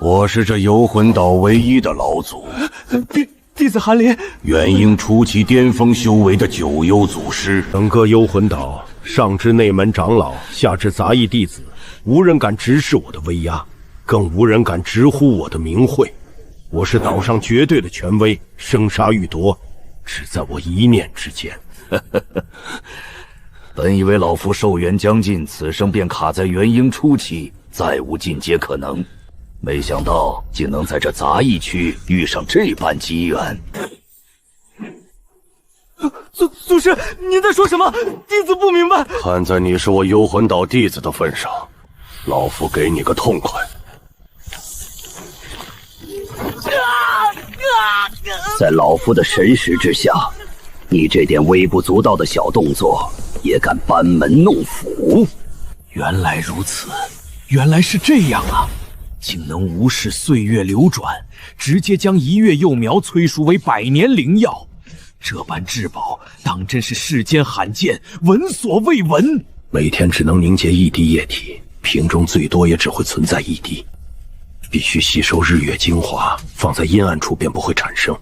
我是这游魂岛唯一的老祖。弟子韩林，元婴初期巅峰修为的九幽祖师。整个幽魂岛，上至内门长老，下至杂役弟子，无人敢直视我的威压，更无人敢直呼我的名讳。我是岛上绝对的权威，生杀予夺，只在我一念之间。本以为老夫寿元将近，此生便卡在元婴初期，再无进阶可能。没想到竟能在这杂役区遇上这般机缘。祖师，您在说什么？弟子不明白。看在你是我幽魂岛弟子的份上，老夫给你个痛快。在老夫的神识之下，你这点微不足道的小动作也敢班门弄斧？原来如此，原来是这样啊！竟能无视岁月流转，直接将一月幼苗催熟为100年灵药，这般至宝当真是世间罕见，闻所未闻。每天只能凝结1滴液体，瓶中最多也只会存在1滴，必须吸收日月精华，放在阴暗处便不会产生，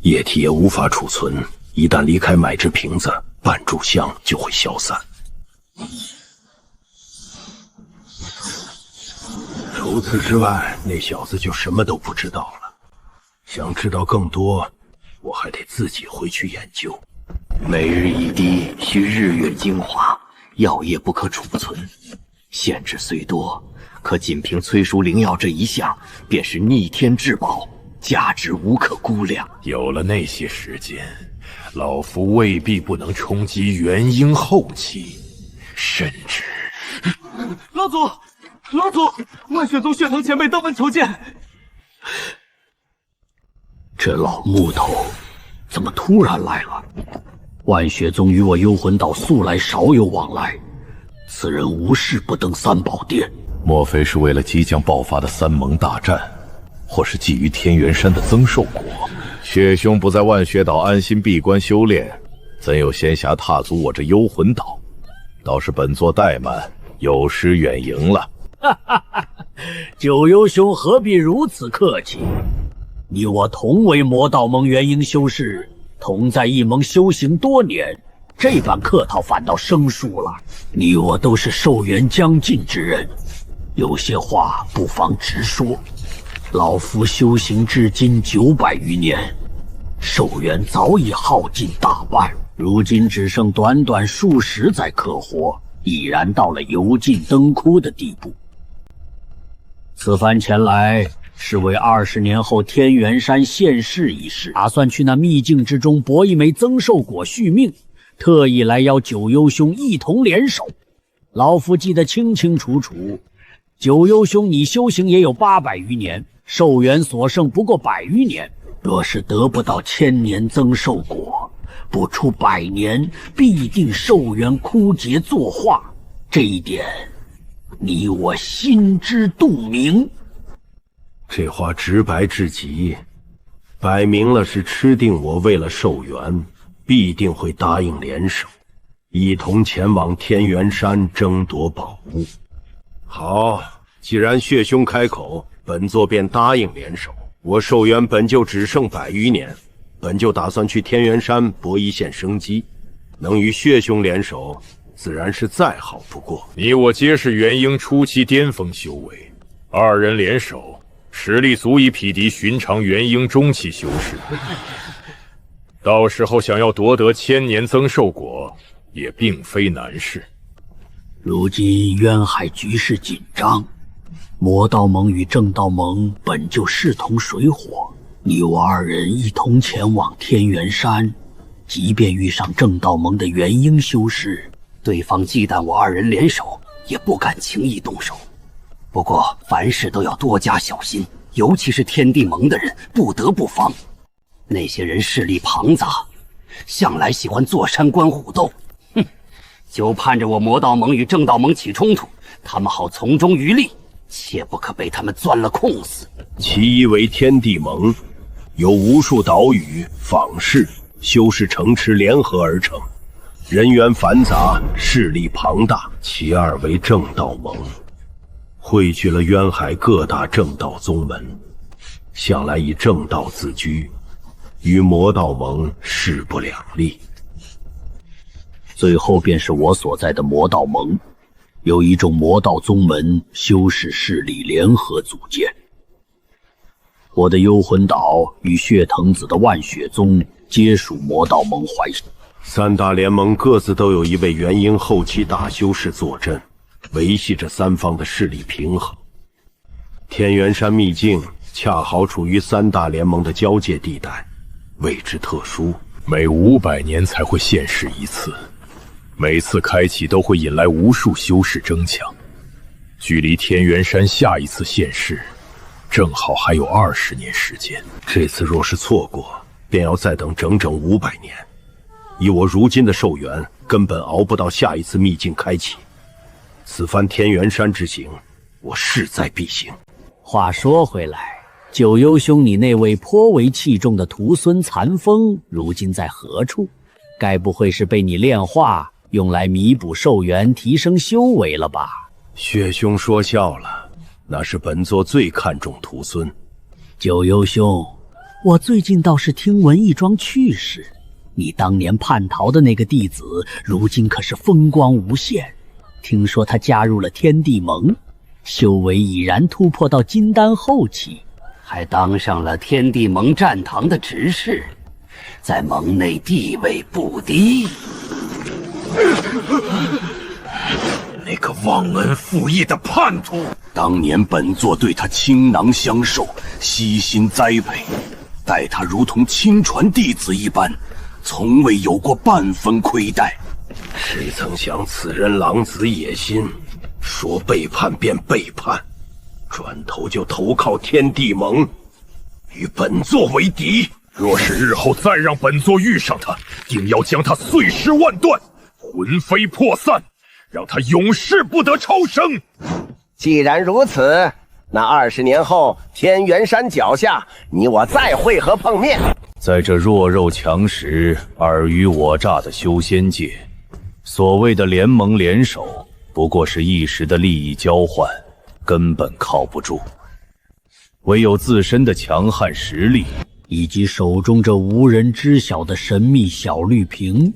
液体也无法储存，一旦离开买制瓶子，半炷香就会消散。除此之外，那小子就什么都不知道了。想知道更多，我还得自己回去研究。每日1滴，需日月精华，药液不可储存，限制虽多，可仅凭催熟灵药这一项，便是逆天至宝，价值无可估量。有了那些时间，老夫未必不能冲击元婴后期，甚至……老祖，老祖，万血宗血藤前辈登门求见。这老木头怎么突然来了？万血宗与我幽魂岛素来少有往来，此人无事不登三宝殿。莫非是为了即将爆发的三盟大战，或是觊觎天元山的增寿果？血兄不在万血岛安心闭关修炼，怎有闲暇踏足我这幽魂岛？倒是本座怠慢，有失远迎了。九幽兄何必如此客气？你我同为魔道盟元婴修士，同在一盟修行多年，这般客套反倒生疏了。你我都是寿元将近之人，有些话不妨直说。老夫修行至今900余年，寿元早已耗尽大半，如今只剩短短数十载可活，已然到了油尽灯枯的地步。此番前来是为20年后天元山现世一事，打算去那秘境之中博一枚增寿果续命，特意来邀九幽兄一同联手。老夫记得清清楚楚，九幽兄你修行也有800余年，寿元所剩不过100余年，若是得不到1000年增寿果，不出100年必定寿元枯竭作化，这一点你我心知肚明。这话直白至极，摆明了是吃定我为了寿元，必定会答应联手，一同前往天元山争夺宝物。好，既然血兄开口，本座便答应联手。我寿元本就只剩100余年，本就打算去天元山搏一线生机，能与血兄联手，自然是再好不过。你我皆是元婴初期巅峰修为，2人联手，实力足以匹敌寻常元婴中期修士。到时候想要夺得1000年增寿果，也并非难事。如今渊海局势紧张，魔道盟与正道盟本就势同水火，你我2人一同前往天元山，即便遇上正道盟的元婴修士，对方忌惮我2人联手，也不敢轻易动手。不过凡事都要多加小心，尤其是天地盟的人不得不防。那些人势力庞杂，向来喜欢坐山观虎斗，就盼着我魔道盟与正道盟起冲突，他们好从中渔利，切不可被他们钻了空子。其一为天地盟，由无数岛屿、坊市、修士城池联合而成，人员繁杂，势力庞大。其二为正道盟，汇聚了渊海各大正道宗门，向来以正道自居，与魔道盟势不两立。最后便是我所在的魔道盟，有一众魔道宗门修士势力联合组建。我的幽魂岛与血藤子的万血宗皆属魔道盟怀抱。三大联盟各自都有一位元婴后期大修士坐镇，维系着三方的势力平衡。天元山秘境恰好处于三大联盟的交界地带，位置特殊，每500年才会现世一次，每次开启都会引来无数修士争抢。距离天元山下一次现世，正好还有20年时间。这次若是错过，便要再等整整500年。以我如今的寿元，根本熬不到下一次秘境开启。此番天元山之行，我势在必行。话说回来，九幽兄，你那位颇为器重的徒孙残风，如今在何处？该不会是被你炼化，用来弥补寿元、提升修为了吧？血兄说笑了，那是本座最看重徒孙。九幽兄，我最近倒是听闻一桩趣事。你当年叛逃的那个弟子，如今可是风光无限。听说他加入了天地盟，修为已然突破到金丹后期，还当上了天地盟战堂的执事，在盟内地位不低。那个忘恩负义的叛徒，当年本座对他倾囊相授，悉心栽培，待他如同亲传弟子一般，从未有过半分亏待。谁曾想此人狼子野心，说背叛便背叛，转头就投靠天地盟，与本座为敌。若是日后再让本座遇上他，定要将他碎尸万段，魂飞魄散，让他永世不得超生。既然如此，那20年后天元山脚下，你我再会合碰面。在这弱肉强食、尔虞我诈的修仙界，所谓的联盟联手，不过是一时的利益交换，根本靠不住。唯有自身的强悍实力，以及手中这无人知晓的神秘小绿瓶，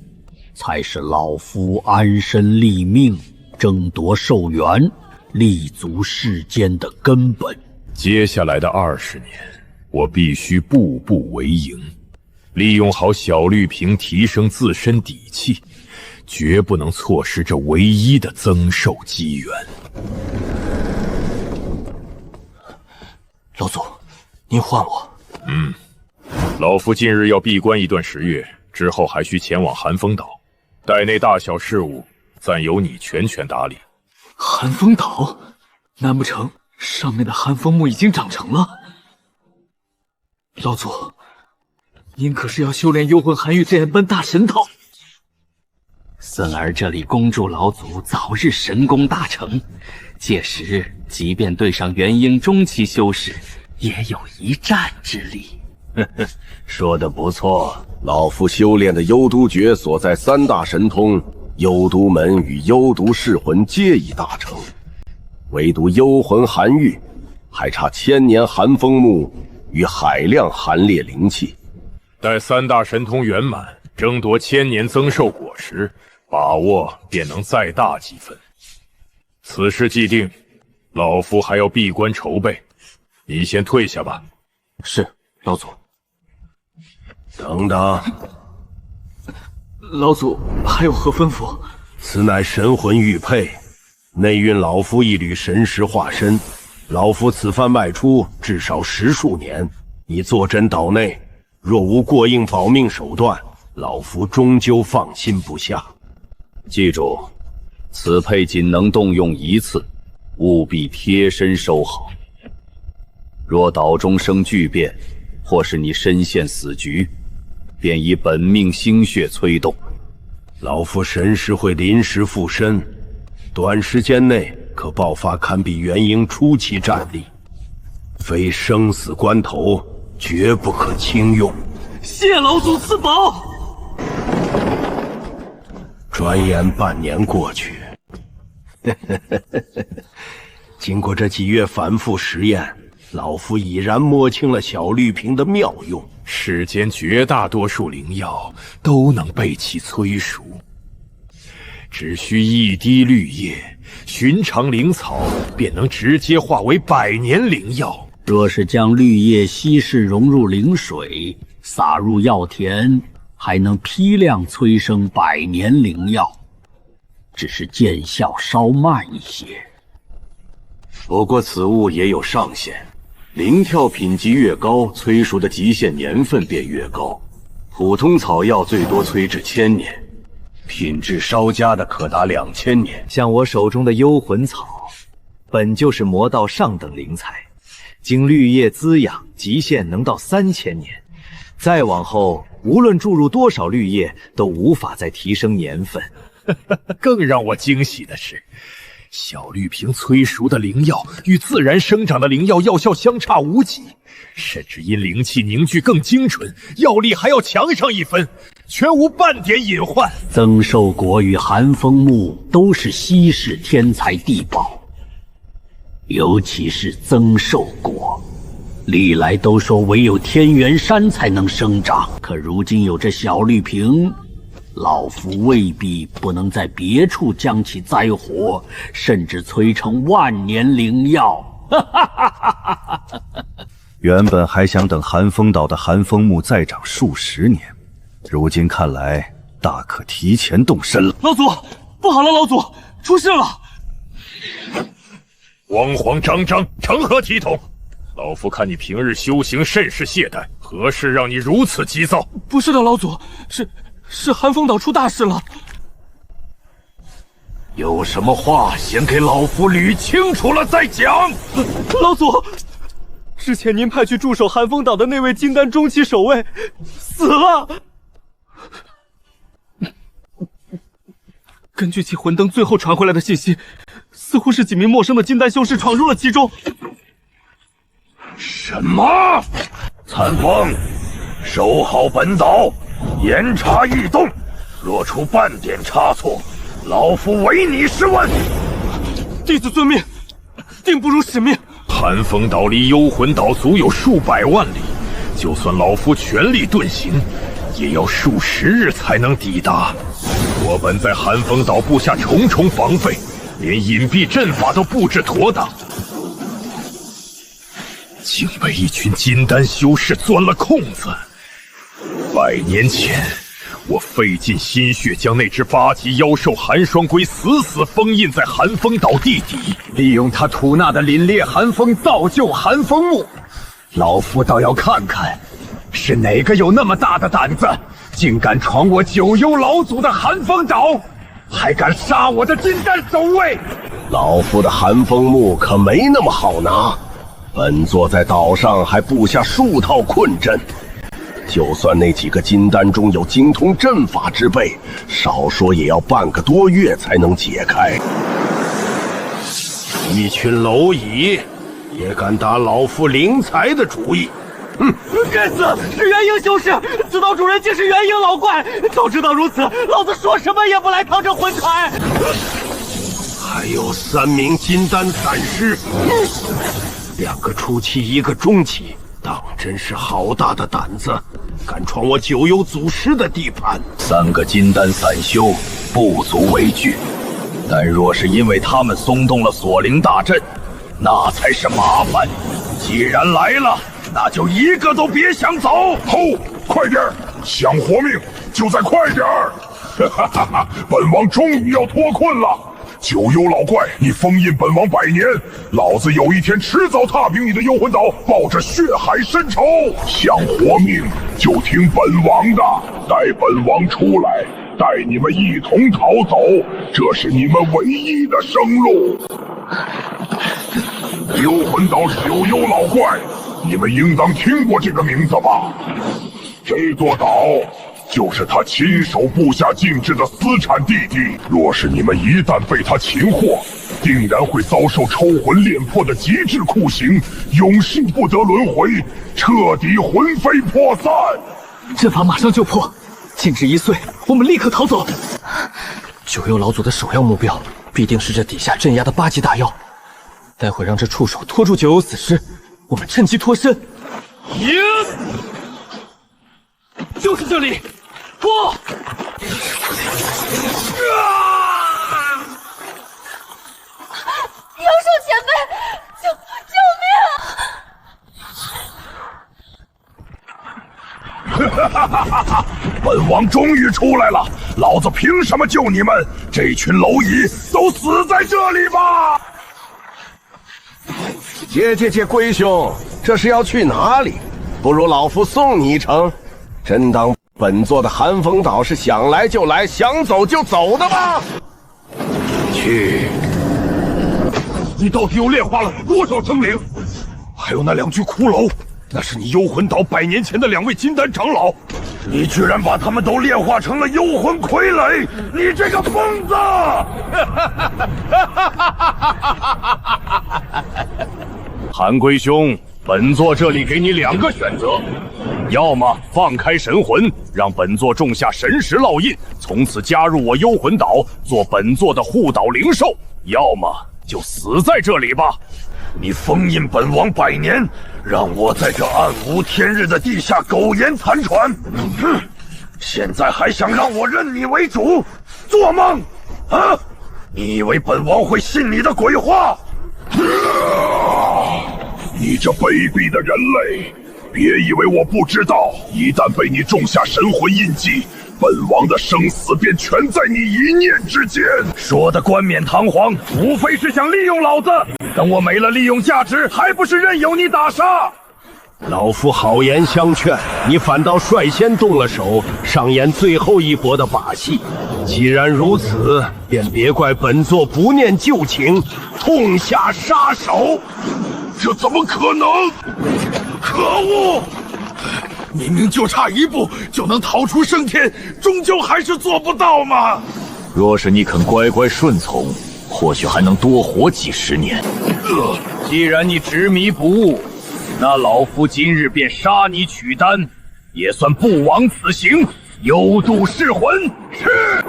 才是老夫安身立命、争夺寿元、立足世间的根本。接下来的20年，我必须步步为营，利用好小绿瓶提升自身底气，绝不能错失这唯一的增寿机缘。老祖，您唤我。老夫近日要闭关一段时月，之后还需前往寒风岛，岛内大小事务暂由你全权打理。寒风岛？难不成上面的寒风木已经长成了？老祖，您可是要修炼幽魂寒玉这样般大神道？孙儿这里恭祝老祖早日神功大成，届时即便对上元婴中期修士，也有一战之力。说得不错，老夫修炼的幽都诀所在3大神通，幽都门与幽都噬魂皆已大成，唯独幽魂寒玉还差千年寒风木与海量寒烈灵气。待3大神通圆满，争夺1000年增寿果实，把握便能再大几分。此事既定，老夫还要闭关筹备，你先退下吧。是，老祖。等等，老祖还有何吩咐？此乃神魂玉佩，内蕴老夫一缕神识化身。老夫此番外出，至少10数年。你坐镇岛内，若无过硬保命手段，老夫终究放心不下。记住，此佩仅能动用1次，务必贴身收好。若岛中生巨变，或是你身陷死局，便以本命星血催动。老夫神识会临时附身，短时间内可爆发堪比元婴初期战力，非生死关头，绝不可轻用。谢老祖赐宝。转眼半年过去，经过这几月反复实验，老夫已然摸清了小绿瓶的妙用。世间绝大多数灵药都能被其催熟，只需一滴绿叶，寻常灵草便能直接化为100年灵药。若是将绿叶稀释融入灵水，撒入药田，还能批量催生100年灵药，只是见效稍慢一些。不过此物也有上限，灵跳品级越高，催熟的极限年份便越高。普通草药最多催至1000年，品质稍佳的可达2000年。像我手中的幽魂草，本就是魔道上等灵材，经绿叶滋养，极限能到3000年。再往后，无论注入多少绿叶，都无法再提升年份。更让我惊喜的是，小绿瓶催熟的灵药与自然生长的灵药药效相差无几，甚至因灵气凝聚更精纯，药力还要强上1分，全无半点隐患。增寿果与寒风木都是稀世天才地宝，尤其是增寿果，历来都说唯有天元山才能生长，可如今有这小绿瓶，老夫未必不能在别处将其栽活，甚至催成万年灵药。原本还想等寒风岛的寒风木再长数十年，如今看来大可提前动身了。老祖，不好了，老祖，出事了！慌慌张张，成何体统？老夫看你平日修行甚是懈怠，何事让你如此急躁？不是的，老祖，是寒风岛出大事了。有什么话先给老夫捋清楚了再讲。老祖，之前您派去驻守寒风岛的那位金丹中期守卫死了。根据其魂灯最后传回来的信息，似乎是几名陌生的金丹修士闯入了其中。什么？残风，守好本岛，严查异动，若出半点差错，老夫唯你是问。弟子遵命，定不辱使命。寒风岛离幽魂岛足有数百万里，就算老夫全力遁形，也要数十日才能抵达。我本在寒风岛布下重重防备，连隐蔽阵法都布置妥当，竟被一群金丹修士钻了空子。100年前，我费尽心血将那只8级妖兽寒霜龟死死封印在寒风岛地底，利用他吐纳的凛冽寒风造就寒风木。老夫倒要看看，是哪个有那么大的胆子，竟敢闯我九幽老祖的寒风岛，还敢杀我的金丹守卫！老夫的寒风木可没那么好拿，本座在岛上还布下数套困阵，就算那几个金丹中有精通阵法之辈，少说也要半个多月才能解开。一群蝼蚁也敢打老夫灵才的主意！该死，是元婴修士！知道主人竟是元婴老怪，早知道如此，老子说什么也不来趟这魂台。还有3名金丹散师，2个初期，1个中期，当真是好大的胆子，敢闯我九幽祖师的地盘。3个金丹散修不足为惧，但若是因为他们松动了锁灵大阵，那才是麻烦。既然来了，那就一个都别想走！快点儿，想活命就再快点儿！哈哈哈！本王终于要脱困了。九幽老怪，你封印本王100年，老子有一天迟早踏平你的幽魂岛，报着血海深仇。想活命就听本王的，待本王出来，带你们一同逃走，这是你们唯一的生路。幽魂岛九幽老怪，你们应当听过这个名字吧？这座岛就是他亲手布下禁制的私产地底，若是你们一旦被他擒获，定然会遭受抽魂炼魄的极致酷刑，永世不得轮回，彻底魂飞魄散。阵法马上就破，禁制一碎，我们立刻逃走。九幽老祖的首要目标必定是这底下镇压的8级大妖，待会让这触手拖住九幽死尸，我们趁机脱身。就是这里！不！妖兽前辈，救命！哈哈哈哈哈！本王终于出来了，老子凭什么救你们？这群蝼蚁都死在这里吧！借，龟兄，这是要去哪里？不如老夫送你一程。真当本座的寒风岛是想来就来、想走就走的吗？去！你到底又炼化了多少生灵？还有那2具骷髅，那是你幽魂岛100年前的2位金丹长老，你居然把他们都炼化成了幽魂傀儡！你这个疯子！韩龟兄，本座这里给你2个选择，要么放开神魂，让本座种下神石烙印，从此加入我幽魂岛，做本座的护岛灵兽；要么就死在这里吧。你封印本王100年，让我在这暗无天日的地下苟延残喘。哼！现在还想让我认你为主？做梦！啊！你以为本王会信你的鬼话？你这卑鄙的人类！别以为我不知道，一旦被你种下神魂印记，本王的生死便全在你一念之间。说的冠冕堂皇，无非是想利用老子。等我没了利用价值，还不是任由你打杀？老夫好言相劝，你反倒率先动了手，上演最后一搏的把戏。既然如此，便别怪本座不念旧情，痛下杀手。这怎么可能？可恶！明明就差1步就能逃出升天，终究还是做不到嘛！若是你肯乖乖顺从，或许还能多活几10年。既然你执迷不悟，那老夫今日便杀你取丹，也算不枉此行，有度噬魂。是。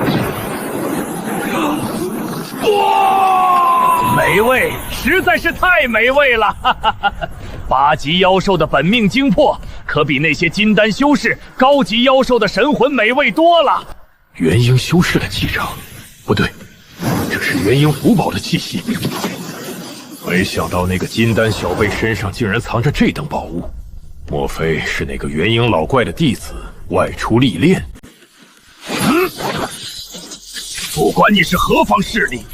哇！美味，实在是太美味了！哈哈哈！8级妖兽的本命精魄，可比那些金丹修士、高级妖兽的神魂美味多了。元婴修士的气场，不对，这是元婴符宝的气息。没想到那个金丹小辈身上竟然藏着这等宝物，莫非是那个元婴老怪的弟子外出历练？不管你是何方势力，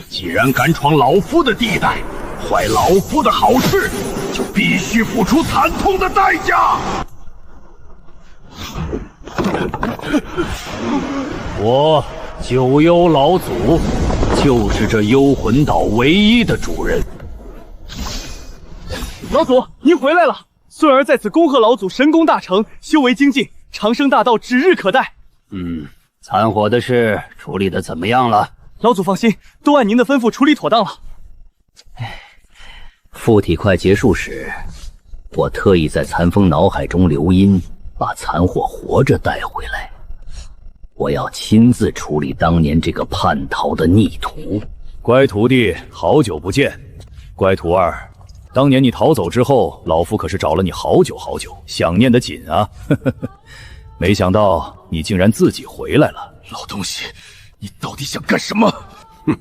既然敢闯老夫的地带，坏老夫的好事，就必须付出惨痛的代价。我九幽老祖，就是这幽魂岛唯一的主人。老祖，您回来了！孙儿在此恭贺老祖神功大成，修为精进，长生大道指日可待。残火的事处理的怎么样了？老祖放心，都按您的吩咐处理妥当了。附体快结束时，我特意在残风脑海中留音，把残火活着带回来。我要亲自处理当年这个叛逃的逆徒。乖徒弟，好久不见。乖徒儿，当年你逃走之后，老夫可是找了你好久好久，想念的紧啊。没想到你竟然自己回来了。老东西，你到底想干什么？哼！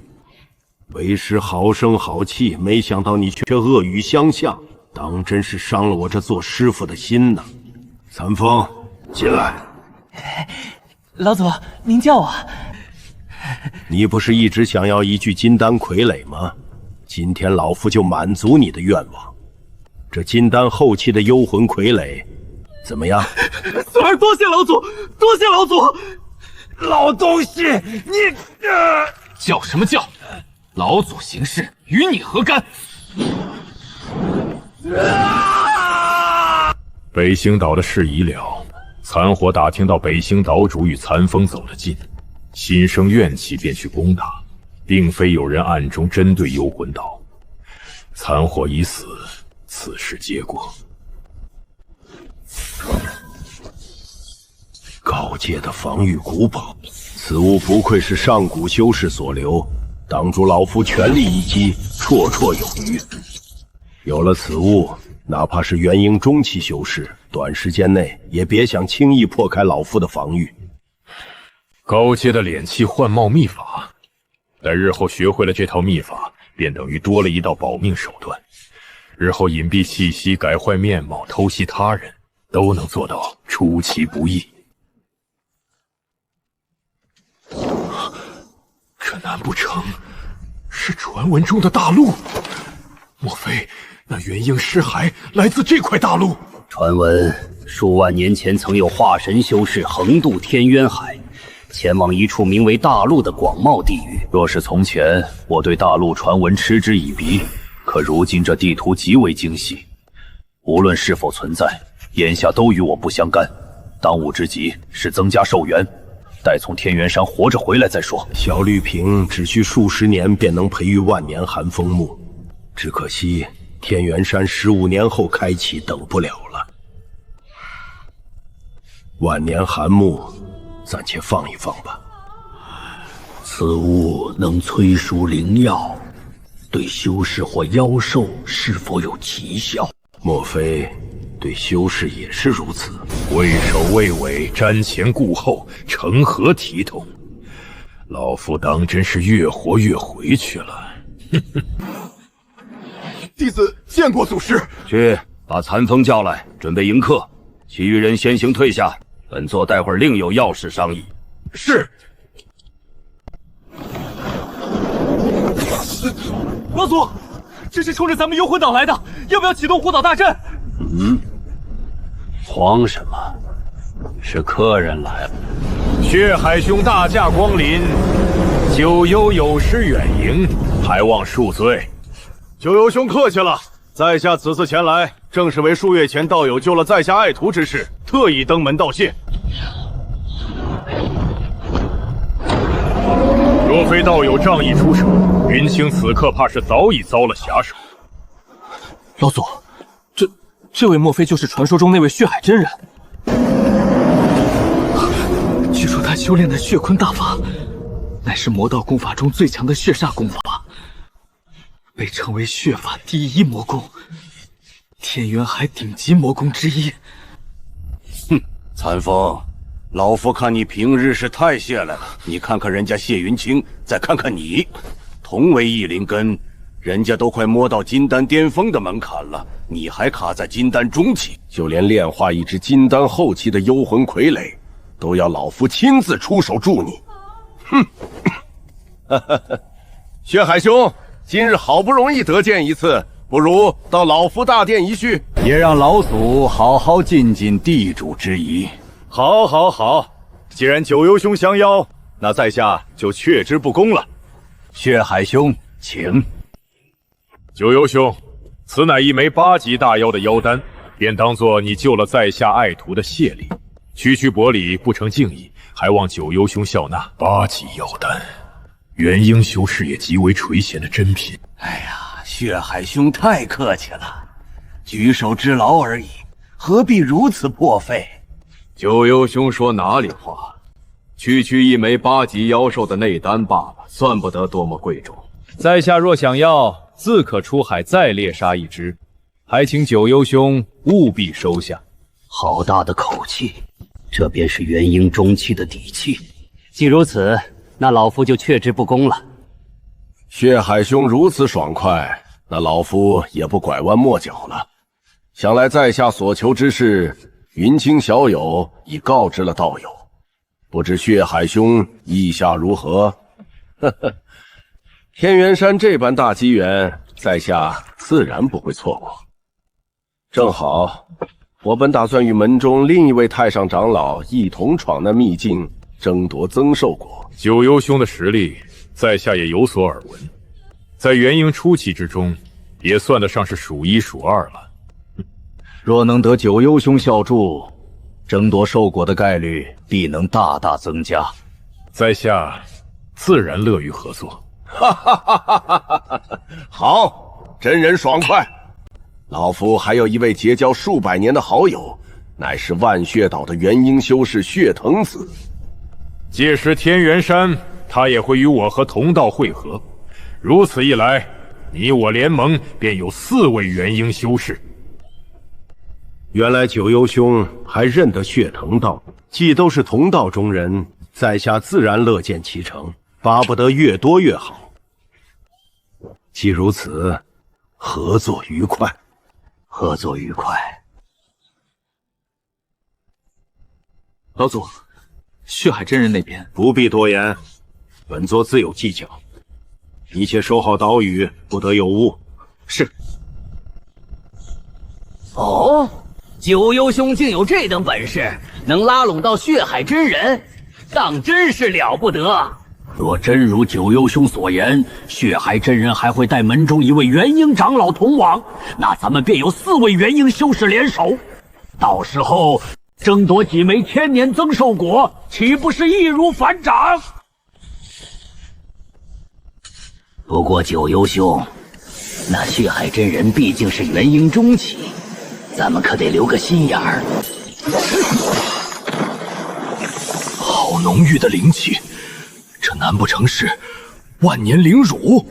为师好声好气，没想到你却恶语相向，当真是伤了我这做师傅的心呢。残风，进来。老祖，您叫我。你不是一直想要1具金丹傀儡吗？今天老夫就满足你的愿望。这金丹后期的幽魂傀儡怎么样？孙儿多谢老祖，多谢老祖。老东西，你叫什么叫？老祖行事与你何干？北星岛的事已了，残火打听到北星岛主与残风走了近，心生怨气便去攻打，并非有人暗中针对幽魂岛。残火已死，此事结果。高阶的防御古堡，此物不愧是上古修士所留，挡住老夫全力一击，绰绰有余。有了此物，哪怕是元婴中期修士，短时间内也别想轻易破开老夫的防御。高阶的敛气幻貌秘法，待日后学会了这套秘法，便等于多了一道保命手段。日后隐蔽气息、改坏面貌、偷袭他人，都能做到出其不意。这难不成是传闻中的大陆？莫非那元婴尸骸来自这块大陆？传闻数万年前曾有化神修士横渡天渊海，前往一处名为大陆的广袤地域。若是从前我对大陆传闻嗤之以鼻，可如今这地图极为精细，无论是否存在，眼下都与我不相干。当务之急是增加寿元，待从天元山活着回来再说。小绿萍只需数十年便能培育万年寒风木，只可惜天元山15年后开启，等不了了。万年寒木暂且放一放吧。此物能催熟灵药，对修士或妖兽是否有奇效？莫非对修士也是如此？畏首畏尾，瞻前顾后，成何体统？老夫当真是越活越回去了。弟子见过祖师。去把残风叫来，准备迎客。其余人先行退下，本座待会儿另有要事商议。是。老祖，这是冲着咱们幽魂岛来的，要不要启动护岛大阵？慌什么？是客人来了。血海兄大驾光临，九幽有失远迎，还望恕罪。九幽兄客气了，在下此次前来，正是为数月前道友救了在下爱徒之事，特意登门道谢。若非道友仗义出手，云清此刻怕是早已遭了下手。老祖，这位莫非就是传说中那位血海真人？据说他修炼的血坤大法，乃是魔道功法中最强的血煞功法，被称为血法第一魔功，天元海顶级魔功之一。残风，老夫看你平日是太屑来了，你看看人家谢云清，再看看你，同为异灵根，人家都快摸到金丹巅峰的门槛了，你还卡在金丹中期，就连炼化一只金丹后期的幽魂傀儡，都要老夫亲自出手助你。血海兄，今日好不容易得见一次，不如到老夫大殿一叙，也让老祖好好尽尽地主之谊。好，好，好！既然九幽兄相邀，那在下就却之不恭了。血海兄，请。九幽兄，此乃一枚8级大妖的妖丹，便当作你救了在下爱徒的谢礼。区区薄礼不成敬意，还望九幽兄笑纳。8级妖丹，元婴修士也极为垂涎的珍品。哎呀，血海兄太客气了，举手之劳而已，何必如此破费？九幽兄说哪里话？区区一枚8级妖兽的内丹罢了，算不得多么贵重。在下若想要，自可出海再猎杀一只，还请九幽兄务必收下。好大的口气，这便是元婴中期的底气。既如此，那老夫就却之不恭了。血海兄如此爽快，那老夫也不拐弯抹角了。想来在下所求之事，云清小友已告知了道友，不知血海兄意下如何？呵呵，天元山这般大机缘，在下自然不会错过。正好，我本打算与门中另一位太上长老一同闯那秘境，争夺增寿果。九幽兄的实力，在下也有所耳闻，在元婴初期之中，也算得上是数1数2了。若能得九幽兄效助，争夺寿果的概率必能大大增加。在下自然乐于合作。哈哈哈哈哈哈！好，真人爽快。老夫还有一位结交数百年的好友，乃是万血岛的元婴修士血藤子。届时天元山，他也会与我和同道会合，如此一来，你我联盟便有4位元婴修士。原来九幽兄还认得血藤道，既都是同道中人，在下自然乐见其成，巴不得越多越好。既如此，合作愉快。合作愉快。老祖，血海真人那边不必多言，本座自有计较。你且守好岛屿，不得有误。是。哦，九幽兄竟有这等本事，能拉拢到血海真人，当真是了不得。若真如九幽兄所言，血海真人还会带门中一位元婴长老同往，那咱们便有4位元婴修士联手，到时候争夺几枚千年增寿果，岂不是易如反掌？不过九幽兄，那血海真人毕竟是元婴中期，咱们可得留个心眼儿。好浓郁的灵气，这难不成是万年灵乳？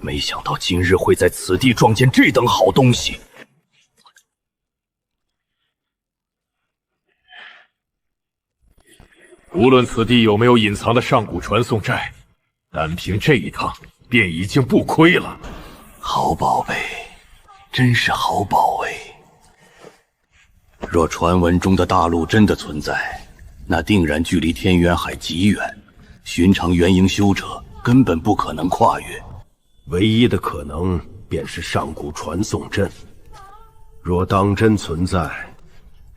没想到今日会在此地撞见这等好东西。无论此地有没有隐藏的上古传送寨，单凭这一趟便已经不亏了。好宝贝，真是好宝贝。若传闻中的大陆真的存在，那定然距离天元海极远，寻常元婴修者根本不可能跨越。唯一的可能便是上古传送阵。若当真存在，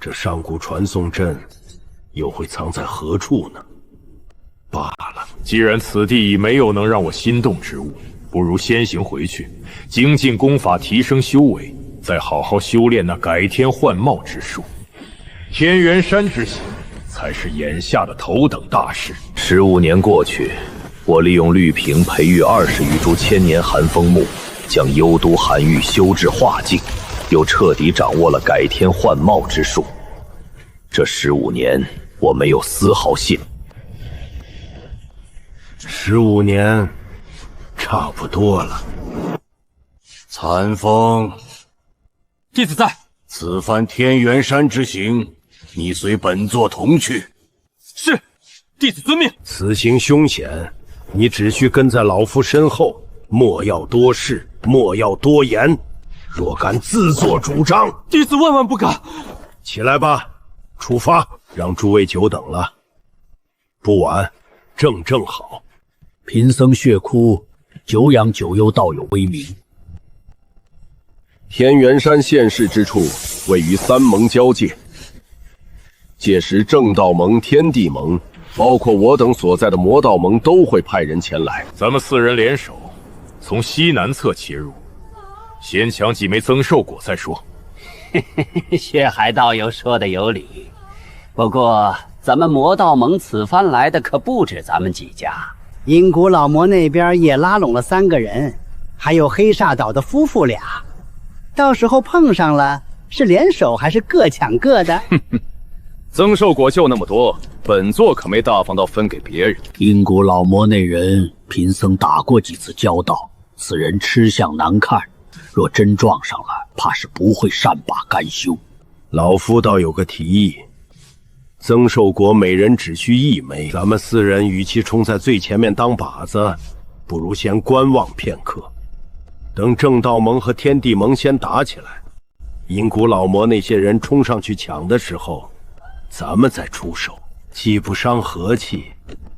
这上古传送阵又会藏在何处呢？罢了，既然此地已没有能让我心动之物，不如先行回去，精进功法，提升修为，再好好修炼那改天换貌之术。天元山之行才是眼下的头等大事。15年过去，我利用绿萍培育20余株千年寒风木，将幽都寒玉修至化境，又彻底掌握了改天换貌之术。这15年，我没有丝毫懈。 15年，差不多了。残风，弟子在。此番天元山之行，你随本座同去。是，弟子遵命。此行凶险，你只需跟在老夫身后，莫要多事，莫要多言。若敢自作主张，弟子万万不敢。起来吧，出发，让诸位久等了。不晚，正好。 贫僧血窟久仰九幽道友威名。天元山现世之处位于三盟交界，届时正道盟、天地盟，包括我等所在的魔道盟都会派人前来。咱们4人联手，从西南侧切入，先抢几枚增寿果再说。血海道友说的有理，不过咱们魔道盟此番来的可不止咱们几家。 阴谷老魔那边也拉拢了3个人，还有黑煞岛的夫妇俩。到时候碰上了，是联手还是各抢各的？增寿果就那么多，本座可没大方到分给别人。阴谷老魔那人，贫僧打过几次交道，此人吃相难看，若真撞上了，怕是不会善罢甘休。老夫倒有个提议。 增寿果每人只需1枚，咱们4人与其冲在最前面当靶子，不如先观望片刻，等正道盟和天地盟先打起来，阴谷老魔那些人冲上去抢的时候，咱们再出手，既不伤和气，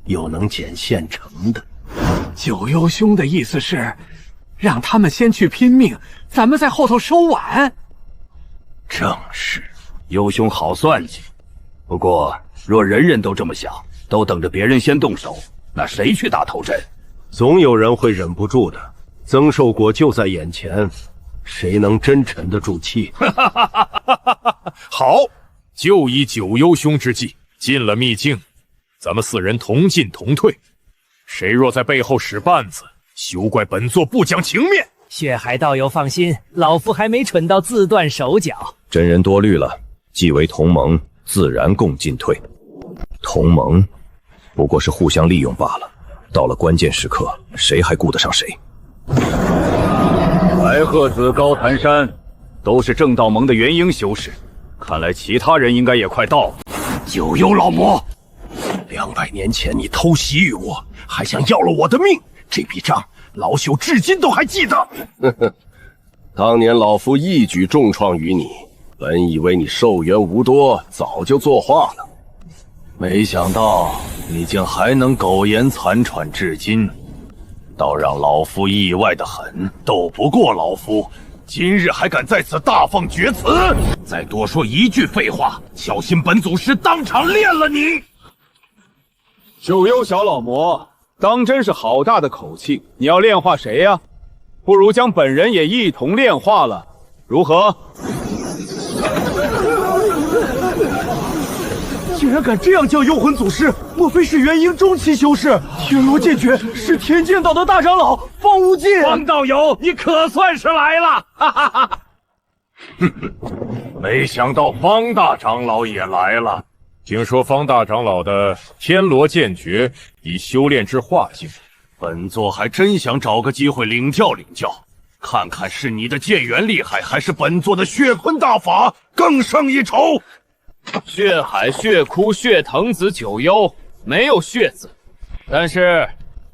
又能减现成的。九幽兄的意思是，让他们先去拼命，咱们在后头收碗。正是，幽兄好算计。 不过，若人人都这么想，都等着别人先动手，那谁去打头阵？总有人会忍不住的。增寿果就在眼前，谁能真沉得住气？好，就依九幽兄之计，进了秘境，咱们4人同进同退。谁若在背后使绊子，休怪本座不讲情面。血海道友放心，老夫还没蠢到自断手脚。真人多虑了，既为同盟。 自然共进退，同盟不过是互相利用罢了。到了关键时刻，谁还顾得上谁？白鹤子、高谭山都是正道盟的元婴修士，看来其他人应该也快到了。九幽老魔，200年前你偷袭于我，还想要了我的命，这笔账老朽至今都还记得。当年老夫一举重创于你，本以为你寿元无多，早就作画了，没想到你竟还能苟延残喘至今，倒让老夫意外的很。斗不过老夫，今日还敢在此大放厥词！再多说一句废话，小心本祖师当场炼了你！九幽小老魔，当真是好大的口气！你要炼化谁呀？不如将本人也一同炼化了，如何？竟然敢这样叫幽魂祖师，莫非是元婴中期修士？天罗剑诀是天剑岛的大长老方无忌。方道友，你可算是来了！哈哈哈！没想到方大长老也来了。听说方大长老的天罗剑诀已修炼至化境，本座还真想找个机会领教领教，看看是你的剑元厉害，还是本座的血坤大法更胜一筹。血海、血窟、血藤子九幽没有血字，但是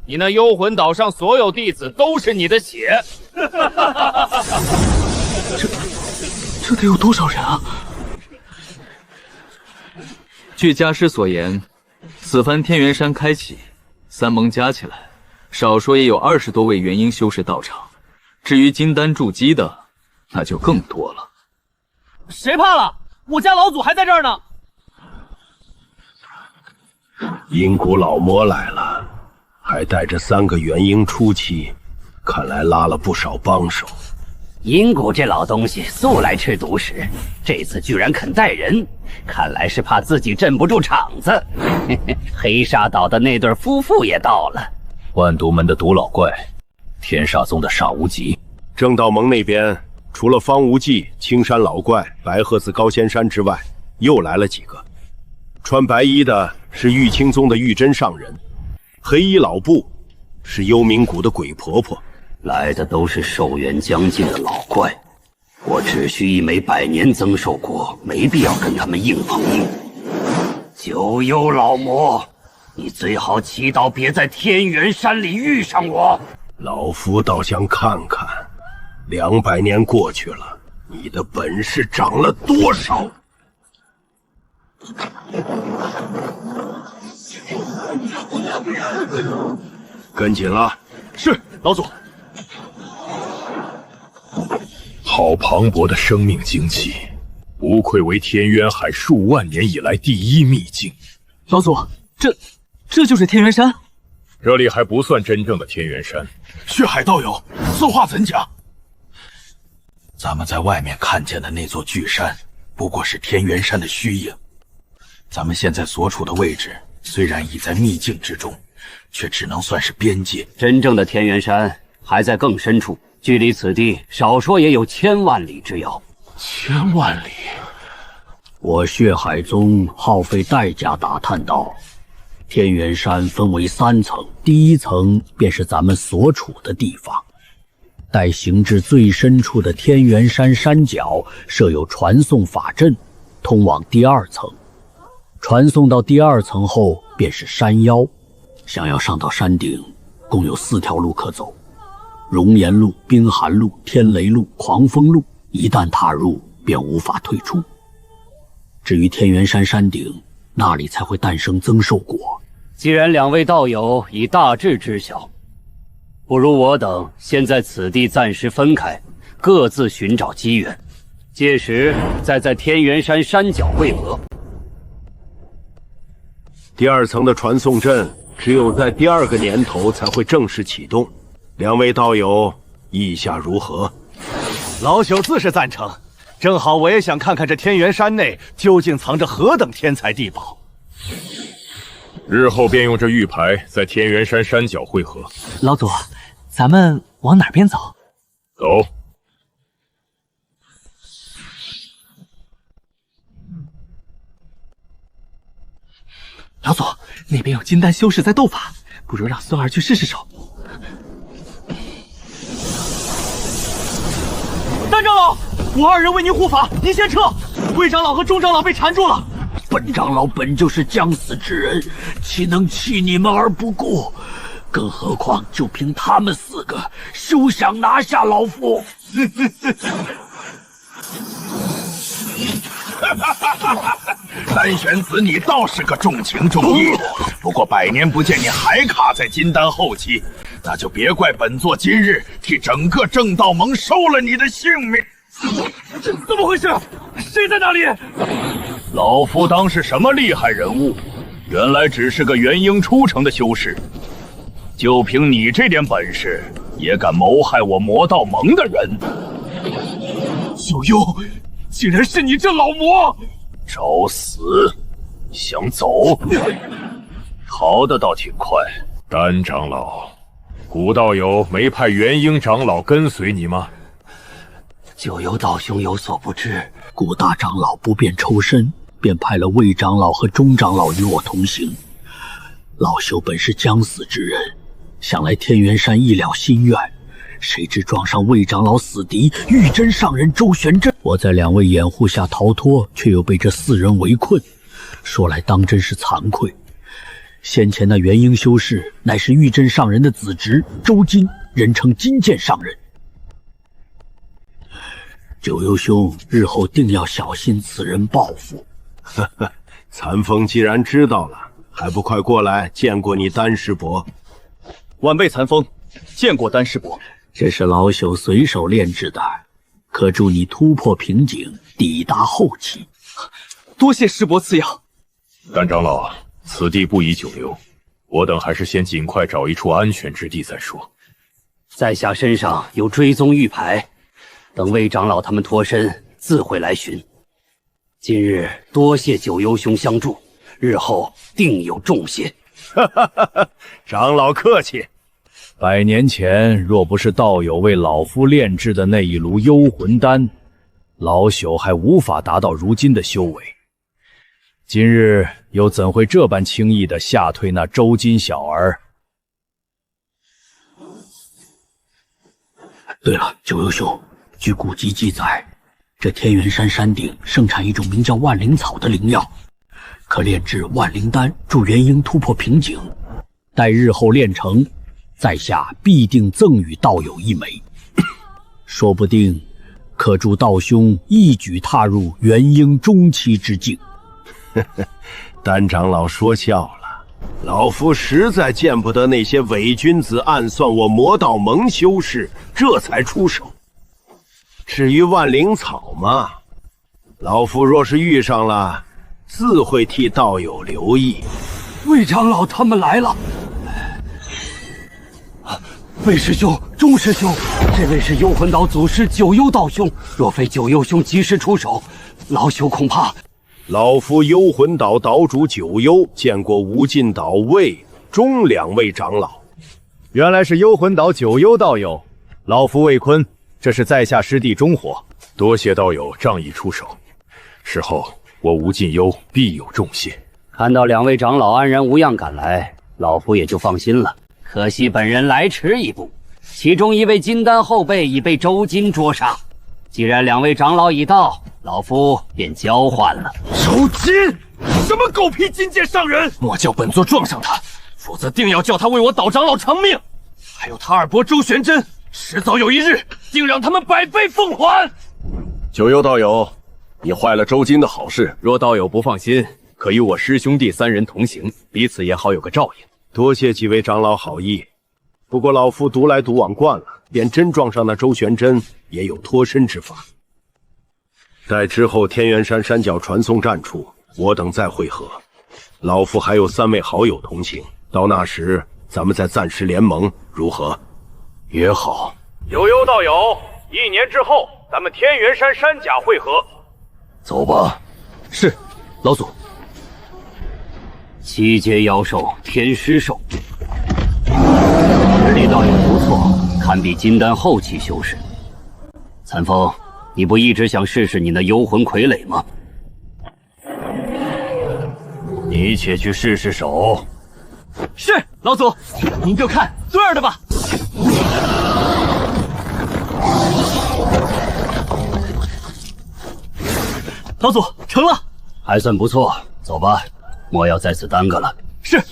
你那幽魂岛上所有弟子都是你的血。这得有多少人啊？据家师所言，此番天元山开启，3盟加起来，少说也有20多位元婴修士到场。至于金丹筑基的，那就更多了。谁怕了？我家老祖还在这儿呢。阴谷老魔来了，还带着3个元婴初期，看来拉了不少帮手。阴谷这老东西素来吃独食，这次居然肯带人，看来是怕自己镇不住场子。黑沙岛的那对夫妇也到了，万毒门的毒老怪，天煞宗的煞无极。正道盟那边除了方无忌、青山老怪、白鹤子高仙山之外，又来了几个。穿白衣的是玉清宗的玉真上人，黑衣老布是幽冥谷的鬼婆婆。来的都是寿元将近的老怪，我只需一枚100年增寿果，没必要跟他们硬碰硬。九幽老魔，你最好祈祷别在天元山里遇上我。老夫倒想看看，200年过去了，你的本事长了多少？跟紧了。是，老祖。好磅礴的生命精气，不愧为天渊海数万年以来第一秘境。老祖，这就是天元山？这里还不算真正的天元山。血海道友，此话怎讲？咱们在外面看见的那座巨山，不过是天元山的虚影。咱们现在所处的位置，虽然已在秘境之中，却只能算是边界。真正的天元山还在更深处，距离此地少说也有1000万里之遥。1000万里？我血海宗耗费代价打探到，天元山分为3层，第1层便是咱们所处的地方。待行至最深处的天元山山脚，设有传送法阵，通往第2层。传送到第2层后，便是山腰。想要上到山顶，共有4条路可走：熔岩路、冰寒路、天雷路、狂风路。一旦踏入，便无法退出。至于天元山山顶，那里才会诞生增寿果。既然2位道友已大致知晓，不如我等先在此地暂时分开，各自寻找机缘，届时再在天元山山脚汇合。第2层的传送阵只有在第2个年头才会正式启动。2位道友意下如何？老朽自是赞成，正好我也想看看这天元山内究竟藏着何等天才地宝。日后便用这玉牌在天元山山脚汇合。老祖，咱们往哪边走？走。老祖，那边有金丹修士在斗法，不如让孙儿去试试手。我二人为您护法，您先撤。魏长老和钟长老被缠住了。本长老本就是将死之人，岂能弃你们而不顾？更何况就凭他们4个，休想拿下老夫！三玄子，你倒是个重情重义的。不过百年不见，你还卡在金丹后期，那就别怪本座今日替整个正道盟收了你的性命。怎么回事？谁在那里？老夫当是什么厉害人物，原来只是个元婴出城的修士。就凭你这点本事，也敢谋害我魔道盟的人？九幽，竟然是你这老魔！找死！想走？逃得倒挺快。丹长老，古道友没派元婴长老跟随你吗？九幽道兄有所不知，古大长老不便抽身，便派了魏长老和钟长老与我同行。老朽本是将死之人，想来天元山一了心愿，谁知撞上魏长老死敌玉真上人周玄真。我在2位掩护下逃脱，却又被这4人围困。说来当真是惭愧。先前那元婴修士乃是玉真上人的子侄周金，人称金剑上人。九幽兄，日后定要小心此人报复。呵呵，残风既然知道了，还不快过来见过你丹师伯？晚辈残风见过丹师伯。这是老朽随手炼制的，可助你突破瓶颈，抵达后期。多谢师伯赐药。丹长老，此地不宜久留，我等还是先尽快找一处安全之地再说。在下身上有追踪玉牌，等魏长老他们脱身，自会来寻。今日多谢九幽兄相助，日后定有重谢。长老客气。100年前，若不是道友为老夫炼制的那一炉幽魂丹，老朽还无法达到如今的修为。今日又怎会这般轻易地吓退那周金小儿？对了，九幽兄，据古籍记载，这天元山山顶盛产一种名叫万灵草的灵药，可炼制万灵丹，助元婴突破瓶颈。待日后炼成，在下必定赠与道友1枚，说不定可助道兄一举踏入元婴中期之境。丹长老说笑了，老夫实在见不得那些伪君子暗算我魔道盟修士，这才出手。至于万灵草嘛，老夫若是遇上了，自会替道友留意。魏长老他们来了。魏师兄，钟师兄，这位是幽魂岛祖师九幽道兄，若非九幽兄及时出手，老朽恐怕……老夫幽魂岛岛主九幽见过无尽岛魏、钟2位长老。原来是幽魂岛九幽道友，老夫魏坤，这是在下师弟钟火。多谢道友仗义出手，事后我吴尽幽必有重谢。看到2位长老安然无恙赶来，老夫也就放心了。可惜本人来迟一步，其中1位金丹后辈已被周金捉杀。既然2位长老已到，老夫便交换了。周金，什么狗屁金剑上人！莫叫本座撞上他，否则定要叫他为我岛长老偿命。还有他二伯周玄真，迟早有一日，定让他们百倍奉还。九幽道友，你坏了周金的好事，若道友不放心，可与我师兄弟3人同行，彼此也好有个照应。多谢几位长老好意，不过老夫独来独往惯了，便真撞上那周玄真，也有脱身之法。待之后天元山山脚传送战处，我等再会合。老夫还有3位好友同行，到那时咱们再暂时联盟，如何？也好。九幽道友，1年之后咱们天元山山甲会合。走吧。是，老祖。7阶妖兽天狮兽，实力倒也不错，堪比金丹后期修士。残风，你不一直想试试你那幽魂傀儡吗？你且去试试手。是，老祖，您就看对儿的吧。老祖成了，还算不错。走吧，莫要在此耽搁了。是。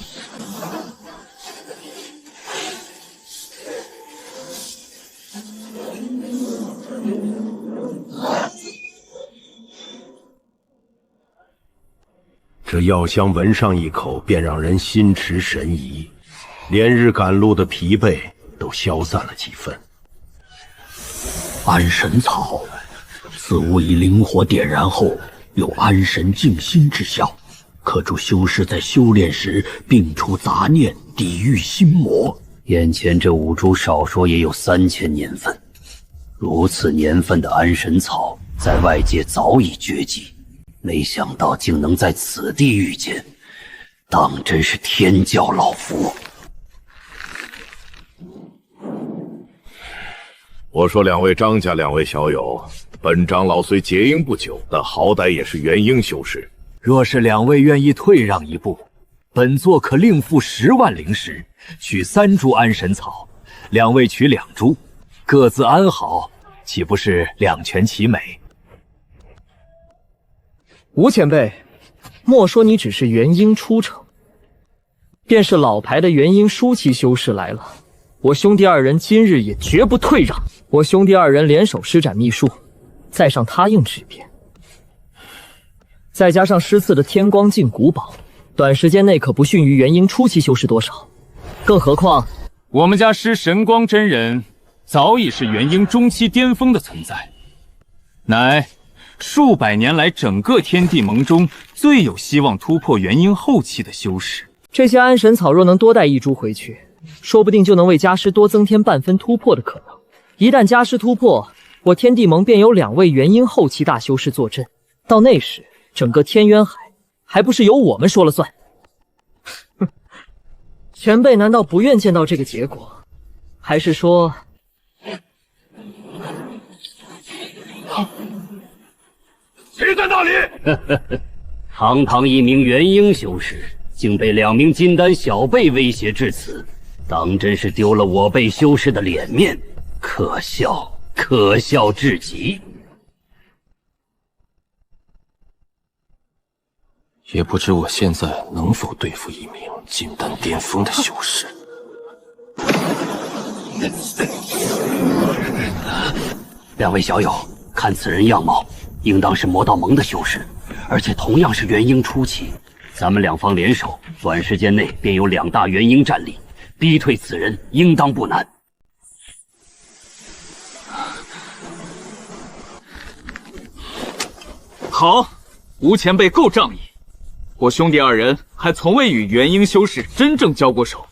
这药香闻上一口，便让人心驰神怡，连日赶路的疲惫都消散了几分。安神草，此物以灵火点燃后，有安神静心之效，可助修士在修炼时摒除杂念，抵御心魔。眼前这五株少说也有3000年份，如此年份的安神草，在外界早已绝迹。没想到竟能在此地遇见，当真是天教老夫。我说两位张家两位小友，本长老虽结营不久，但好歹也是元婴修士。若是两位愿意退让一步，本座可另付10万灵石，取3株安神草，两位取2株，各自安好，岂不是两全其美？吴前辈，莫说你只是元婴初成，便是老牌的元婴初期修士来了，我兄弟二人今日也绝不退让。我兄弟二人联手施展秘术，再上他应之变，再加上施赐的天光镜古堡，短时间内可不逊于元婴初期修士多少。更何况我们家师神光真人早已是元婴中期巅峰的存在，乃数百年来整个天地盟中最有希望突破元婴后期的修士。这些安神草若能多带1株回去，说不定就能为家师多增添半分突破的可能。一旦家师突破，我天地盟便有2位元婴后期大修士坐镇，到那时整个天渊海还不是由我们说了算？前辈难道不愿见到这个结果？还是说……谁在那里？堂堂一名元婴修士，竟被2名金丹小辈威胁至此，当真是丢了我辈修士的脸面，可笑，可笑至极。也不知我现在能否对付一名金丹巅峰的修士。两位小友，看此人样貌，应当是魔道盟的修士，而且同样是元婴初期。咱们两方联手，短时间内便有2大元婴战力，逼退此人应当不难。好，吴前辈够仗义。我兄弟二人还从未与元婴修士真正交过手，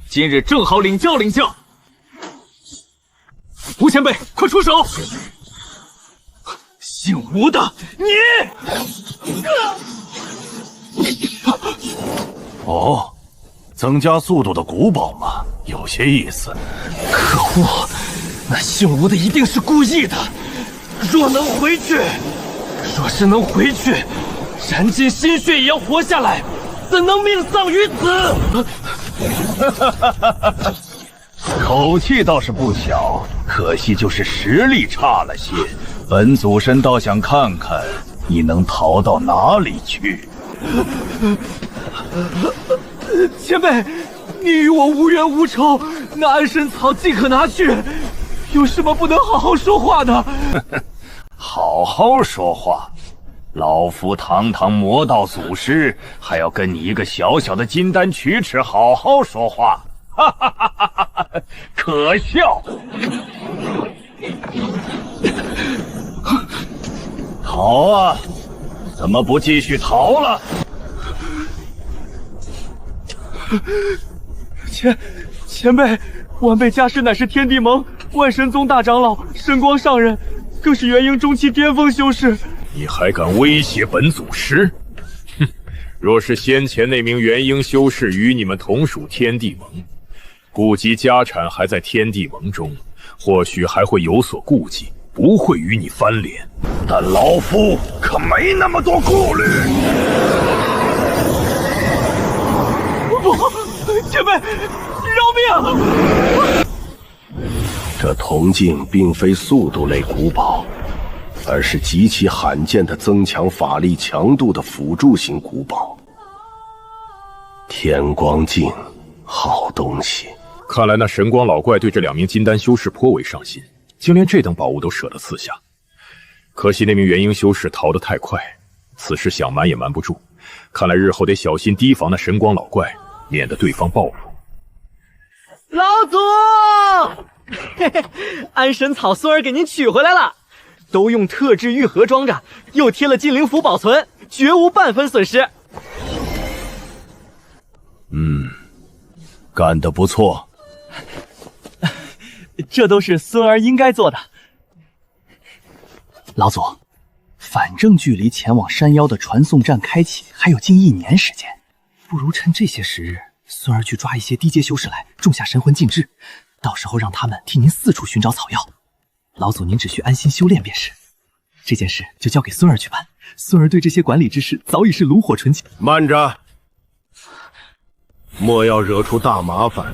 今日正好领教领教。吴前辈，快出手！姓吴的，你！哦，增加速度的古堡嘛，有些意思。可恶，那姓吴的一定是故意的。若能回去，若是能回去，燃尽心血也要活下来，怎能命丧于此？口气倒是不小，可惜就是实力差了些。本祖神倒想看看你能逃到哪里去。前辈，你与我无冤无仇，那安神草即可拿去，有什么不能好好说话的？好好说话，老夫堂堂魔道祖师，还要跟你一个小小的金丹曲尺好好说话？哈哈哈哈哈！可笑！逃啊！怎么不继续逃了？前辈，晚辈家师乃是天地盟万神宗大长老神光上人，更是元婴中期巅峰修士。你还敢威胁本祖师？哼！若是先前那名元婴修士与你们同属天地盟，顾及家产还在天地盟中，或许还会有所顾忌，不会与你翻脸。但老夫可没那么多顾虑。不，前辈，饶命！这铜镜并非速度类古堡，而是极其罕见的增强法力强度的辅助型古堡。天光镜，好东西。看来那神光老怪对这2名金丹修士颇为上心，竟连这等宝物都舍得赐下。可惜那名元婴修士逃得太快，此时想瞒也瞒不住。看来日后得小心提防那神光老怪，免得对方报复。老祖，嘿嘿，安神草孙儿给您取回来了，都用特制玉盒装着，又贴了金灵符保存，绝无半分损失。干得不错。这都是孙儿应该做的。老祖，反正距离前往山妖的传送站开启还有近1年时间，不如趁这些时日，孙儿去抓一些低阶修士来，种下神魂禁制，到时候让他们替您四处寻找草药。老祖您只需安心修炼便是。这件事就交给孙儿去办，孙儿对这些管理之事早已是炉火纯青。慢着，莫要惹出大麻烦。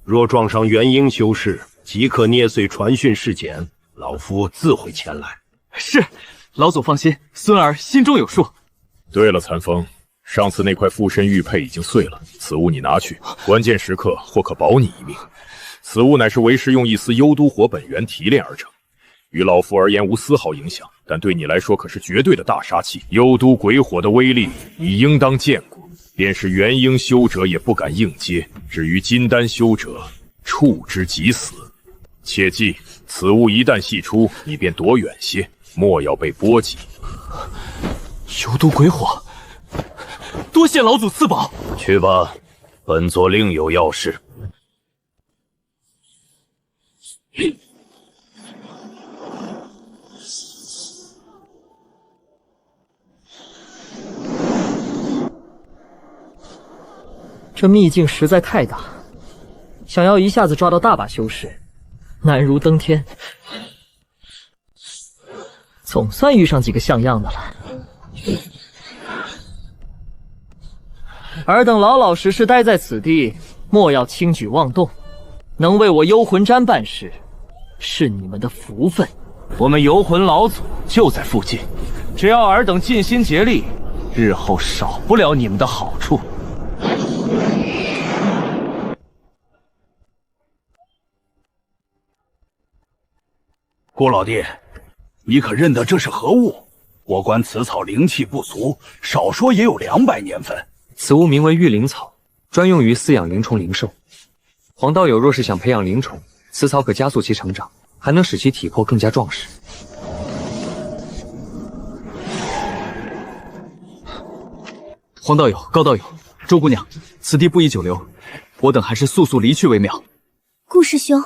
若撞上元婴修士，即刻捏碎传讯事件，老夫自会前来。是，老祖放心，孙儿心中有数。对了，残风，上次那块附身玉佩已经碎了，此物你拿去，关键时刻或可保你一命。此物乃是为师用一丝幽都火本源提炼而成，于老夫而言无丝毫影响，但对你来说可是绝对的大杀器。幽都鬼火的威力，你应当见过，便是元婴修者也不敢硬接。至于金丹修者，触之即死。切记，此物一旦系出，你便躲远些，莫要被波及。幽都鬼火，多谢老祖赐宝。去吧，本座另有要事。这秘境实在太大，想要一下子抓到大把修士，难如登天。总算遇上几个像样的了。尔等老老实实待在此地，莫要轻举妄动。能为我幽魂丹办事，是你们的福分。我们游魂老祖就在附近，只要尔等尽心竭力，日后少不了你们的好处。郭老弟，你可认得这是何物？我观此草灵气不俗，少说也有200年份。此物名为玉灵草，专用于饲养灵虫灵兽。黄道友若是想培养灵虫，此草可加速其成长，还能使其体魄更加壮实。黄道友、高道友、周姑娘，此地不宜久留，我等还是速速离去为妙。顾师兄，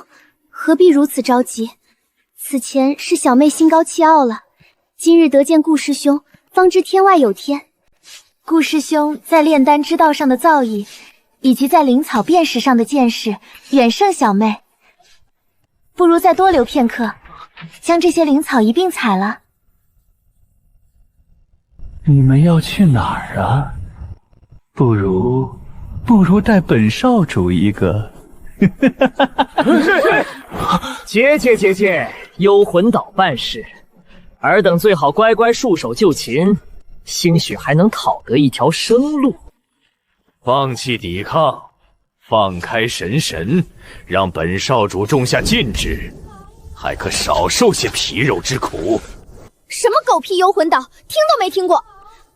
何必如此着急？此前是小妹心高气傲了，今日得见顾师兄，方知天外有天。顾师兄在炼丹之道上的造诣，以及在灵草辨识上的见识，远胜小妹。不如再多留片刻，将这些灵草一并采了。你们要去哪儿啊？不如带本少主一个。姐，幽魂岛办事，尔等最好乖乖束手就擒，兴许还能讨得一条生路。放弃抵抗，放开神，让本少主种下禁制，还可少受些皮肉之苦。什么狗屁幽魂岛，听都没听过。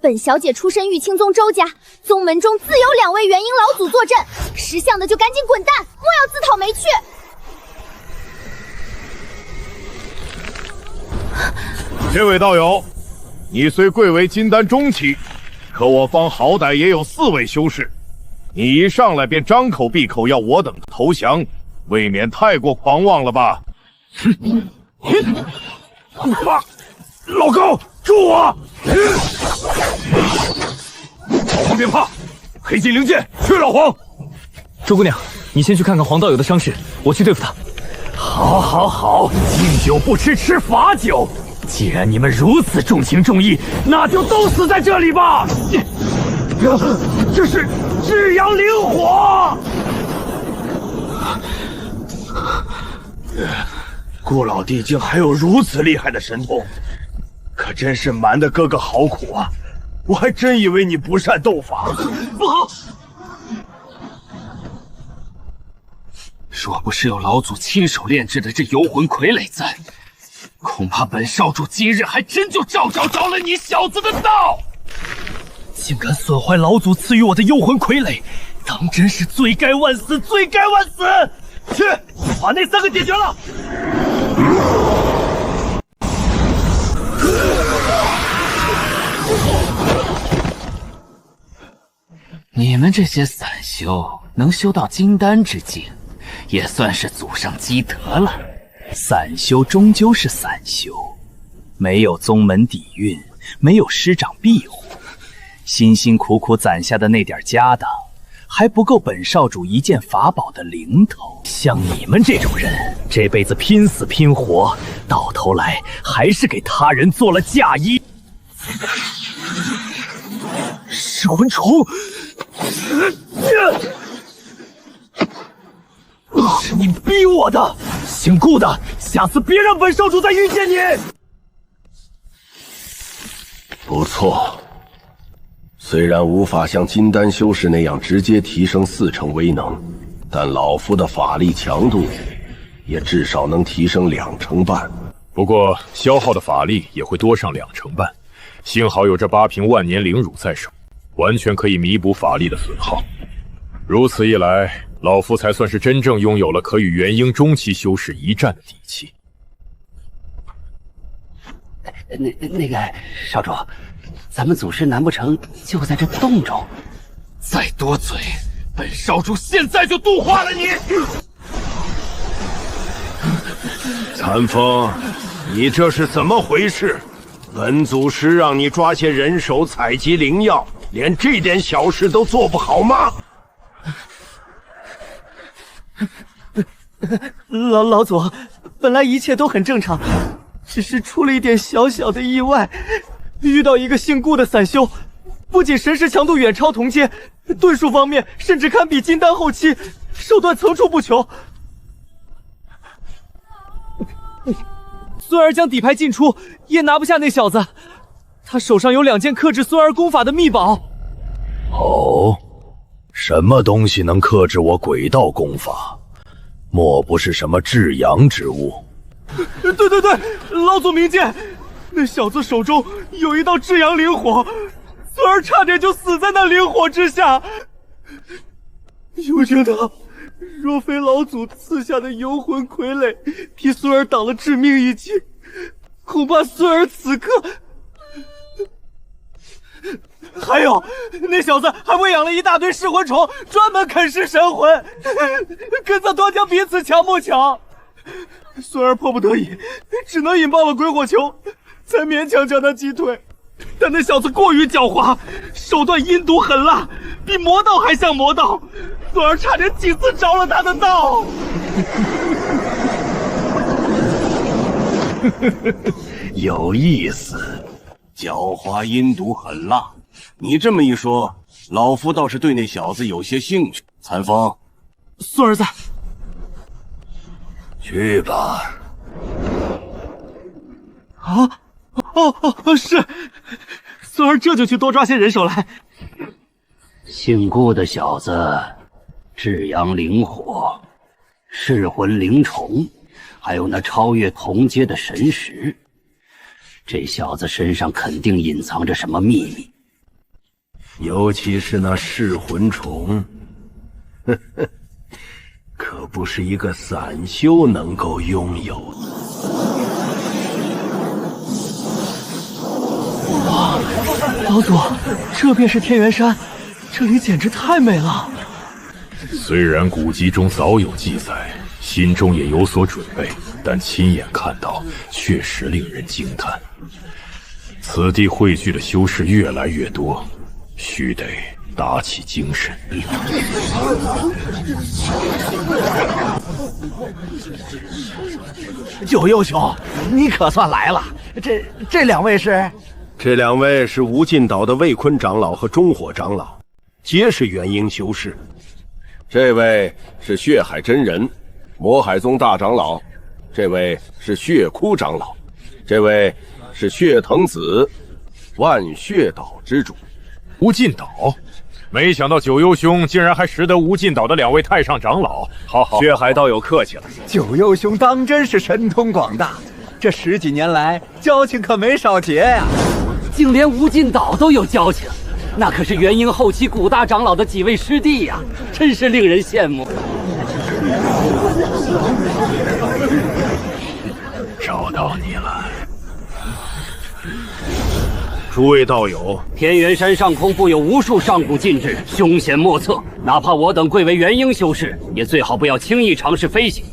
本小姐出身玉清宗周家，宗门中自有2位元婴老祖坐镇，识相的就赶紧滚蛋，莫要自讨没趣。这位道友，你虽贵为金丹中期，可我方好歹也有4位修士，你一上来便张口闭口要我等投降，未免太过狂妄了吧？老高，助我！老黄别怕，黑金灵剑去老黄。周姑娘，你先去看看黄道友的伤势，我去对付他。好，敬酒不吃吃罚酒。既然你们如此重情重义，那就都死在这里吧！这是至阳灵火。顾老弟竟还有如此厉害的神通，可真是瞒得哥哥好苦啊！我还真以为你不善斗法。不好！若不是有老祖亲手炼制的这幽魂傀儡在，恐怕本少主今日还真就着了你小子的道！竟敢损坏老祖赐予我的幽魂傀儡，当真是罪该万死，罪该万死！去，把那3个解决了！你们这些散修能修到金丹之境，也算是祖上积德了。散修终究是散修，没有宗门底蕴，没有师长庇护，辛辛苦苦攒下的那点家当，还不够本少主一件法宝的零头。像你们这种人，这辈子拼死拼活，到头来还是给他人做了嫁衣。噬魂虫！是你逼我的，姓顾的，下次别让本少主再遇见你。不错，虽然无法像金丹修士那样直接提升4成威能，但老夫的法力强度也至少能提升2成半。不过消耗的法力也会多上2成半。幸好有这8瓶万年灵乳在手，完全可以弥补法力的损耗。如此一来，老夫才算是真正拥有了可与元婴中期修士一战的底气。那个少主，咱们祖师难不成就在这洞中？再多嘴，本少主现在就度化了你！残风，你这是怎么回事？本祖师让你抓些人手采集灵药，连这点小事都做不好吗？老祖，本来一切都很正常，只是出了一点小小的意外，遇到一个姓顾的散修，不仅神识强度远超同阶，遁术方面甚至堪比金丹后期，手段层出不穷。孙儿将底牌进出，也拿不下那小子。他手上有2件克制孙儿功法的秘宝。哦，什么东西能克制我鬼道功法？莫不是什么至阳之物？对，老祖明鉴，那小子手中有一道至阳灵火，孙儿差点就死在那灵火之下。有这道，若非老祖赐下的幽魂傀儡替孙儿挡了致命一击，恐怕孙儿此刻……还有，那小子还喂养了一大堆噬魂虫，专门啃噬神魂，跟这多条彼此强不强？孙儿迫不得已，只能引爆了鬼火球，才勉强将他击退。但那小子过于狡猾，手段阴毒狠辣，比魔道还像魔道，孙儿差点几次着了他的道。有意思，狡猾阴毒狠辣。你这么一说，老夫倒是对那小子有些兴趣。残风，孙儿在。去吧。是。孙儿这就去多抓些人手来。姓顾的小子，至阳灵火、噬魂灵虫，还有那超越同阶的神石，这小子身上肯定隐藏着什么秘密。尤其是那噬魂虫，可不是一个散修能够拥有的。哇，老祖，这便是天元山，这里简直太美了。虽然古籍中早有记载，心中也有所准备，但亲眼看到，确实令人惊叹。此地汇聚的修士越来越多，须得打起精神。九幽兄，你可算来了。这2位是？这2位是无尽岛的魏坤长老和中火长老，皆是元婴修士。这位是血海真人，魔海宗大长老；这位是血窟长老；这位是血藤子，万血岛之主。无尽岛，没想到九幽兄竟然还识得无尽岛的2位太上长老。好，血海道友客气了。九幽兄当真是神通广大，这10几年来交情可没少结呀。竟连无尽岛都有交情，那可是元婴后期古大长老的几位师弟呀，真是令人羡慕。找到你了。诸位道友，天元山上空布有无数上古禁制，凶险莫测。哪怕我等贵为元婴修士，也最好不要轻易尝试飞行，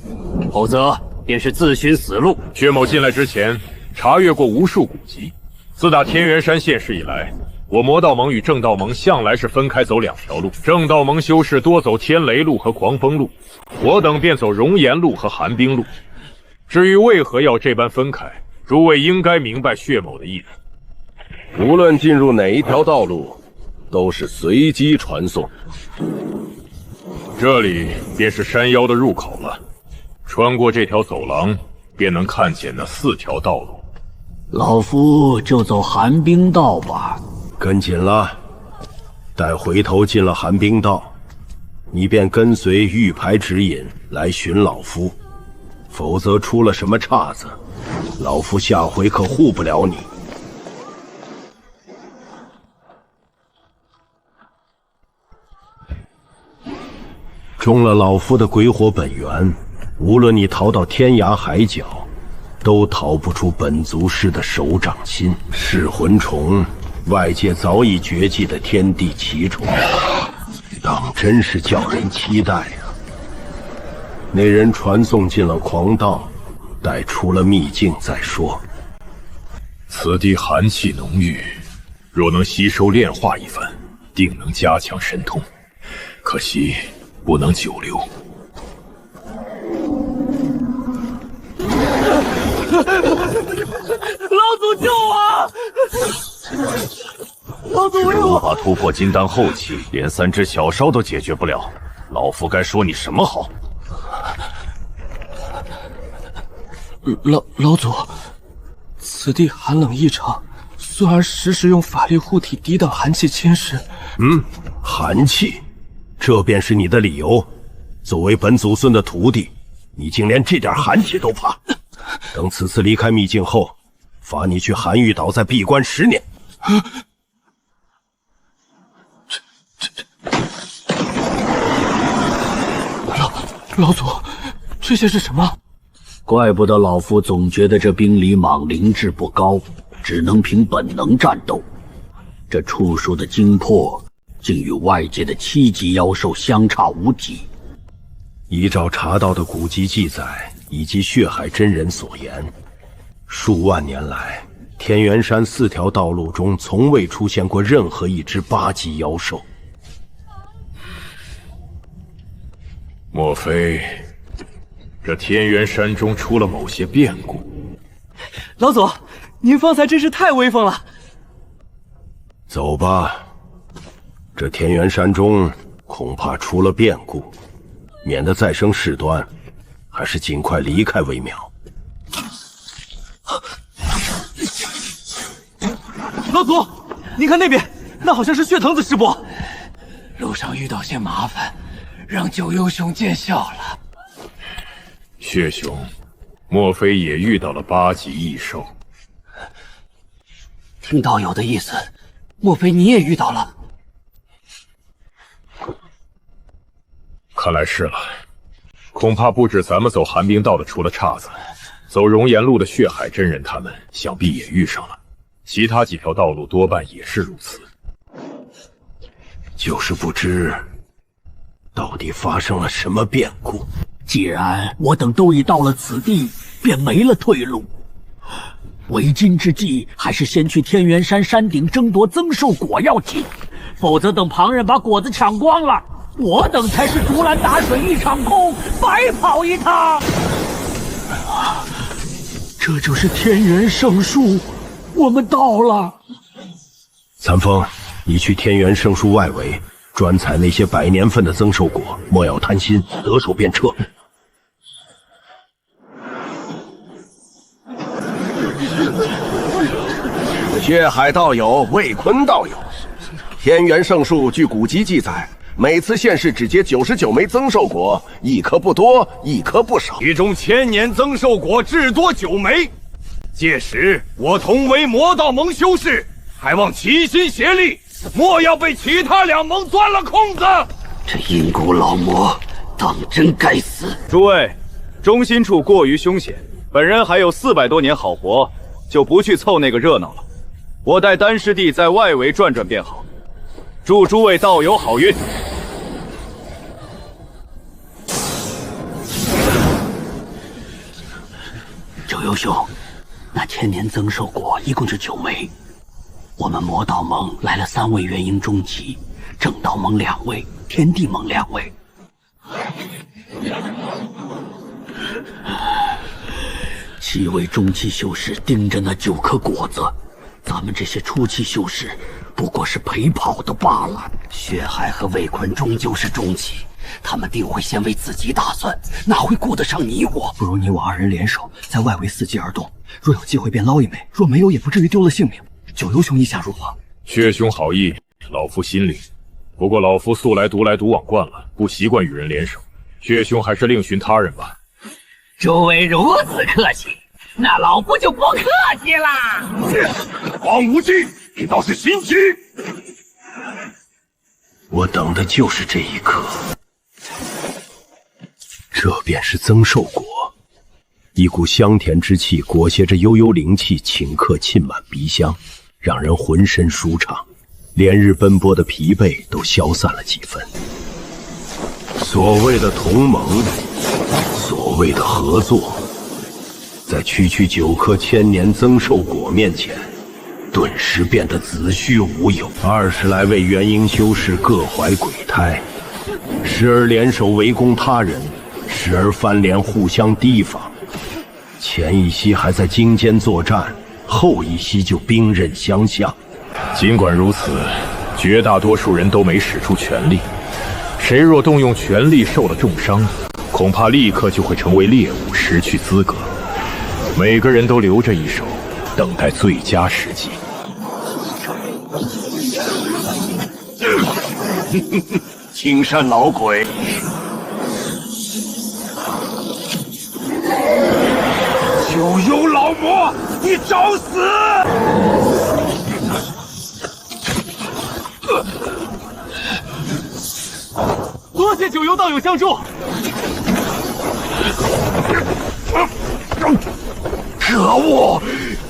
否则便是自寻死路。薛某进来之前，查阅过无数古籍。自打天元山现世以来，我魔道盟与正道盟向来是分开走2条路。正道盟修士多走天雷路和狂风路，我等便走熔岩路和寒冰路。至于为何要这般分开，诸位应该明白薛某的意思。无论进入哪一条道路，都是随机传送。这里便是山腰的入口了，穿过这条走廊，便能看见那4条道路。老夫就走寒冰道吧。跟紧了，待回头进了寒冰道，你便跟随玉牌指引来寻老夫，否则出了什么岔子，老夫下回可护不了你。中了老夫的鬼火本源，无论你逃到天涯海角，都逃不出本族师的手掌心。噬魂虫，外界早已绝迹的天地奇虫，当真是叫人期待啊！那人传送进了狂道，待出了秘境再说。此地寒气浓郁，若能吸收炼化一番，定能加强神通。可惜不能久留。老祖救我！老祖为我无法突破金丹后期，连3只小烧都解决不了，老夫该说你什么好？老祖，此地寒冷异常，孙儿时时用法力护体抵挡寒气侵蚀。寒气，这便是你的理由？作为本祖孙的徒弟，你竟连这点寒气都怕？等此次离开秘境后，罚你去寒玉岛再闭关10年。老祖，这些是什么？怪不得老夫总觉得这冰里蟒灵智不高，只能凭本能战斗。这处术的精魄，竟与外界的7级妖兽相差无几。依照查到的古籍记载，以及血海真人所言，数万年来，天元山4条道路中从未出现过任何一只8级妖兽。莫非这天元山中出了某些变故？老祖，您方才真是太威风了。走吧，这天元山中恐怕出了变故，免得再生事端，还是尽快离开为妙。老祖，您看那边，那好像是血藤子师伯。路上遇到些麻烦，让九幽兄见笑了。血兄，莫非也遇到了8级异兽？听道友的意思，莫非你也遇到了？看来是了，恐怕不止咱们走寒冰道的出了岔子，走熔岩路的血海真人他们想必也遇上了，其他几条道路多半也是如此。就是不知到底发生了什么变故。既然我等都已到了此地，便没了退路。为今之计，还是先去天元山山顶争夺增寿果要紧，否则等旁人把果子抢光了，我等才是竹篮打水一场空，白跑一趟。这就是天元圣树，我们到了。残风，你去天元圣树外围，专采那些100年份的增寿果，莫要贪心，得手便撤。血海道友、魏坤道友，天元圣树据古籍记载，每次现世只结99枚增寿果，一颗不多，一颗不少，其中1000年增寿果至多9枚。届时我同为魔道盟修士，还望齐心协力，莫要被其他2盟钻了空子。这阴谷老魔当真该死！诸位，中心处过于凶险，本人还有400多年好活，就不去凑那个热闹了。我带丹师弟在外围转转便好。祝诸位道友好运。九幽兄，那1000年增寿果一共是9枚，我们魔道盟来了3位元婴中期，正道盟2位，天地盟2位。7位中期修士盯着那9颗果子，咱们这些初期修士不过是陪跑的罢了。血海和魏坤终究是中期，他们定会先为自己打算，哪会顾得上你我？不如你我2人联手，在外围伺机而动，若有机会便捞一枚，若没有也不至于丢了性命。九幽兄意下如何？血兄好意，老夫心领。不过老夫素来独来独往惯了，不习惯与人联手，血兄还是另寻他人吧。诸位如此客气，那老夫就不客气啦。黄无忌，你倒是心机！我等的就是这一刻。这便是增寿果，一股香甜之气裹挟着悠悠灵气，顷刻沁满鼻腔，让人浑身舒畅，连日奔波的疲惫都消散了几分。所谓的同盟，所谓的合作，在区区9颗1000年增寿果面前，顿时变得子虚乌有。20来位元婴修士各怀鬼胎，时而联手围攻他人，时而翻脸互相提防。前一夕还在精尖作战，后一夕就兵刃相向。尽管如此，绝大多数人都没使出全力。谁若动用全力受了重伤，恐怕立刻就会成为猎物，失去资格。每个人都留着一手，等待最佳时机。青山老鬼，九幽老魔，你找死！多谢九幽道友相助。可恶！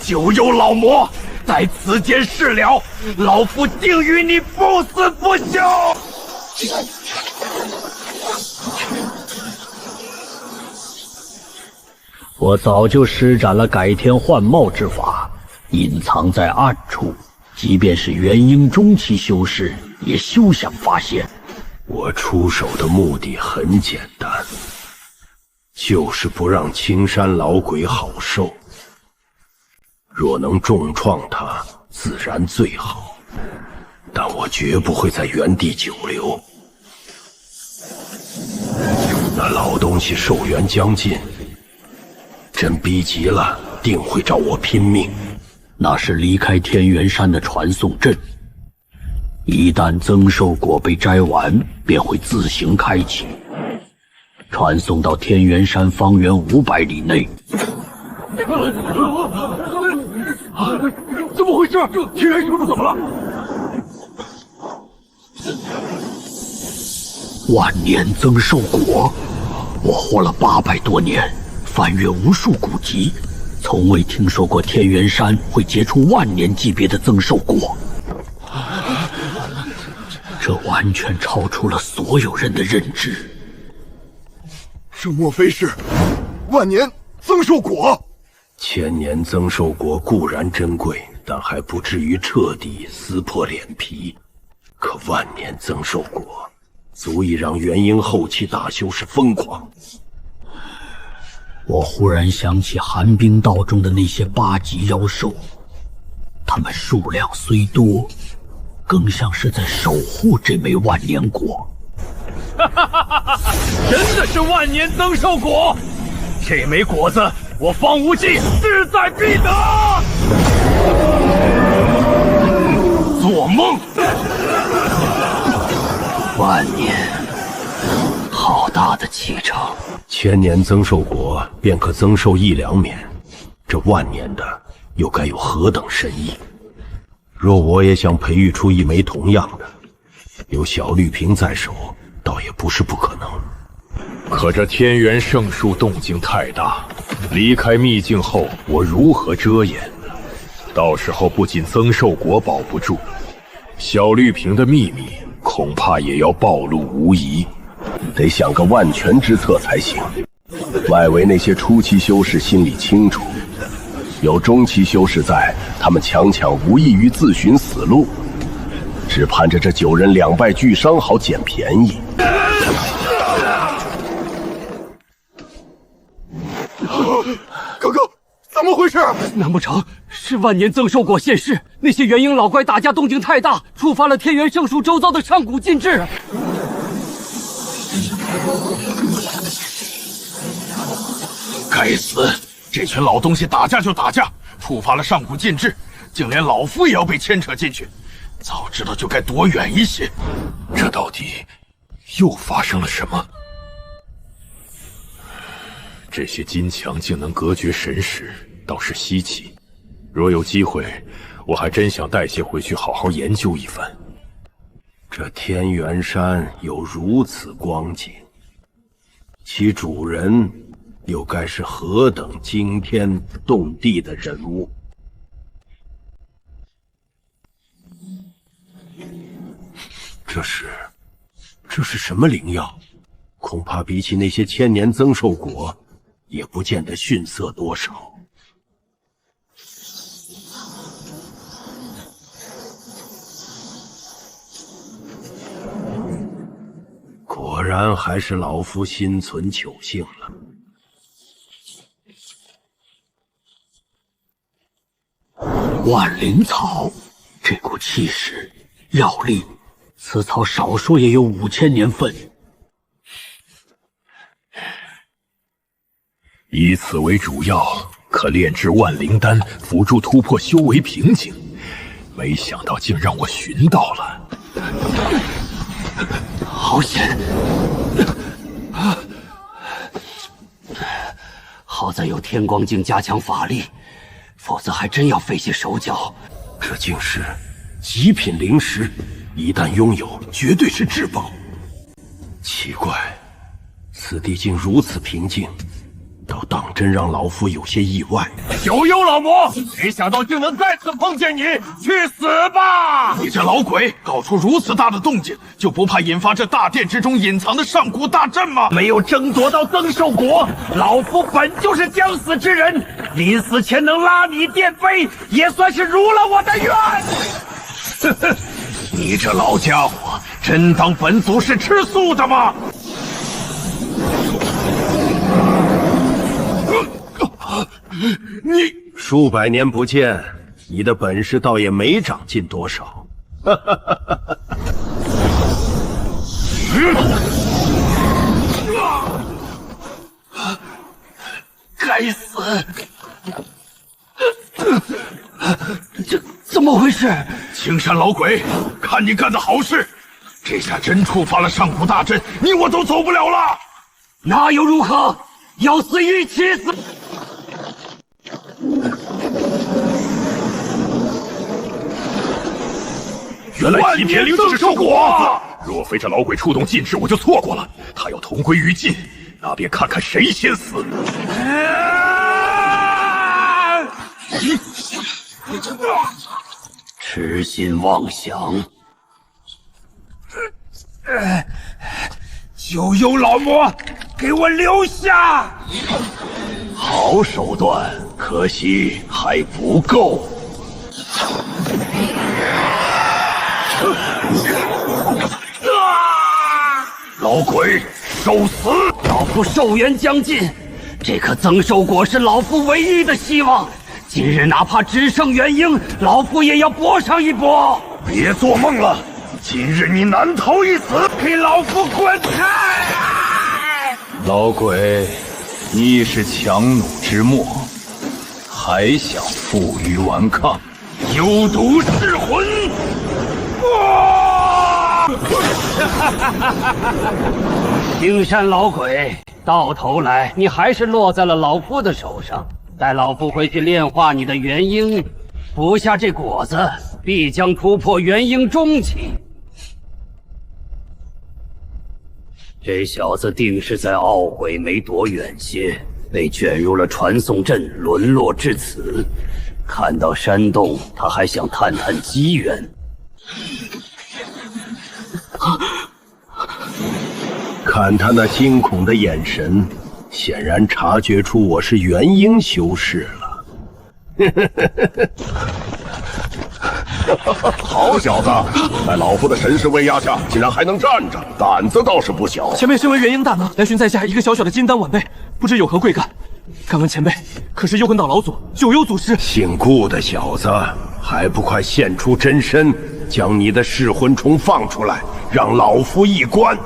九幽老魔，在此间事了，老夫定与你不死不休！我早就施展了改天换貌之法，隐藏在暗处，即便是元婴中期修士，也休想发现。我出手的目的很简单，就是不让青山老鬼好受。若能重创他，自然最好，但我绝不会在原地久留。那老东西寿元将近，真逼急了，定会找我拼命。那是离开天元山的传送阵，一旦增寿果被摘完，便会自行开启，传送到天元山方圆500里内。怎么回事？天元叔叔怎么了？万年增寿果，我活了800多年，翻阅无数古籍，从未听说过天元山会结出万年级别的增寿果。这完全超出了所有人的认知。这莫非是万年增寿果？1000年增寿果固然珍贵，但还不至于彻底撕破脸皮。可万年增寿果，足以让元婴后期大修士疯狂。我忽然想起寒冰道中的那些8级妖兽，他们数量虽多，更像是在守护这枚万年果。真的是万年增寿果！这枚果子，我方无忌势在必得！梦。万年，好大的气场！千年增寿果便可增寿1两免，这万年的又该有何等神意？若我也想培育出一枚同样的，有小绿瓶在手，倒也不是不可能。可这天元圣树动静太大，离开秘境后，我如何遮掩？到时候不仅增寿果保不住，小绿瓶的秘密恐怕也要暴露无遗。得想个万全之策才行。外围那些初期修士心里清楚，有中期修士在，他们强抢无异于自寻死路，只盼着这9人2败俱伤好捡便宜。哥哥，怎么回事？难不成是万年增寿果现世？那些元婴老怪打架动静太大，触发了天元圣树周遭的上古禁制。该死！这群老东西打架就打架，触发了上古禁制，竟连老夫也要被牵扯进去。早知道就该躲远一些。这到底又发生了什么？这些金墙竟能隔绝神识，倒是稀奇。若有机会，我还真想带些回去好好研究一番。这天元山有如此光景，其主人又该是何等惊天动地的人物？这是什么灵药？恐怕比起那些千年增寿果，也不见得逊色多少。果然还是老夫心存侥幸了。万灵草，这股气势、药力，此草少说也有5000年份。以此为主药，可炼制万灵丹，辅助突破修为瓶颈。没想到竟让我寻到了，好险！好在有天光镜加强法力，否则还真要费些手脚。这竟是极品灵石，一旦拥有，绝对是至宝。奇怪，此地竟如此平静，倒当真让老夫有些意外。九幽老魔，没想到竟能再次碰见你，去死吧！你这老鬼，搞出如此大的动静，就不怕引发这大殿之中隐藏的上古大阵吗？没有争夺到增寿果，老夫本就是将死之人，临死前能拉你垫背，也算是如了我的愿。呵呵，你这老家伙，真当本族是吃素的吗？你数百年不见，你的本事倒也没长进多少。该死！这怎么回事？青山老鬼，看你干的好事！这下真触发了上古大阵，你我都走不了了。那又如何？要死一起死！原来极品灵就是寿果。若非这老鬼触动禁制，我就错过了。他要同归于尽，那便看看谁先死。痴心妄想！九幽老魔，给我留下！好手段，可惜还不够。老鬼，受死！老夫寿元将近，这颗增寿果是老夫唯一的希望。今日哪怕只剩元婴，老夫也要搏上一搏。别做梦了，今日你难逃一死！给老夫滚开！老鬼，你是强弩之末，还想负隅顽抗？有毒噬魂！灵山老鬼，到头来你还是落在了老夫的手上。待老夫回去炼化你的元婴，服下这果子，必将突破元婴中期。这小子定是在懊悔没躲远些，被卷入了传送阵，沦落至此。看到山洞，他还想探探机缘。看他那惊恐的眼神，显然察觉出我是元婴修士了。好小子，在老夫的神识威压下，竟然还能站着，胆子倒是不小。前辈身为元婴大能，来寻在下一个小小的金丹晚辈，不知有何贵干？敢问前辈，可是幽魂岛老祖九幽祖师？姓顾的小子，还不快现出真身，将你的噬魂虫放出来，让老夫一观。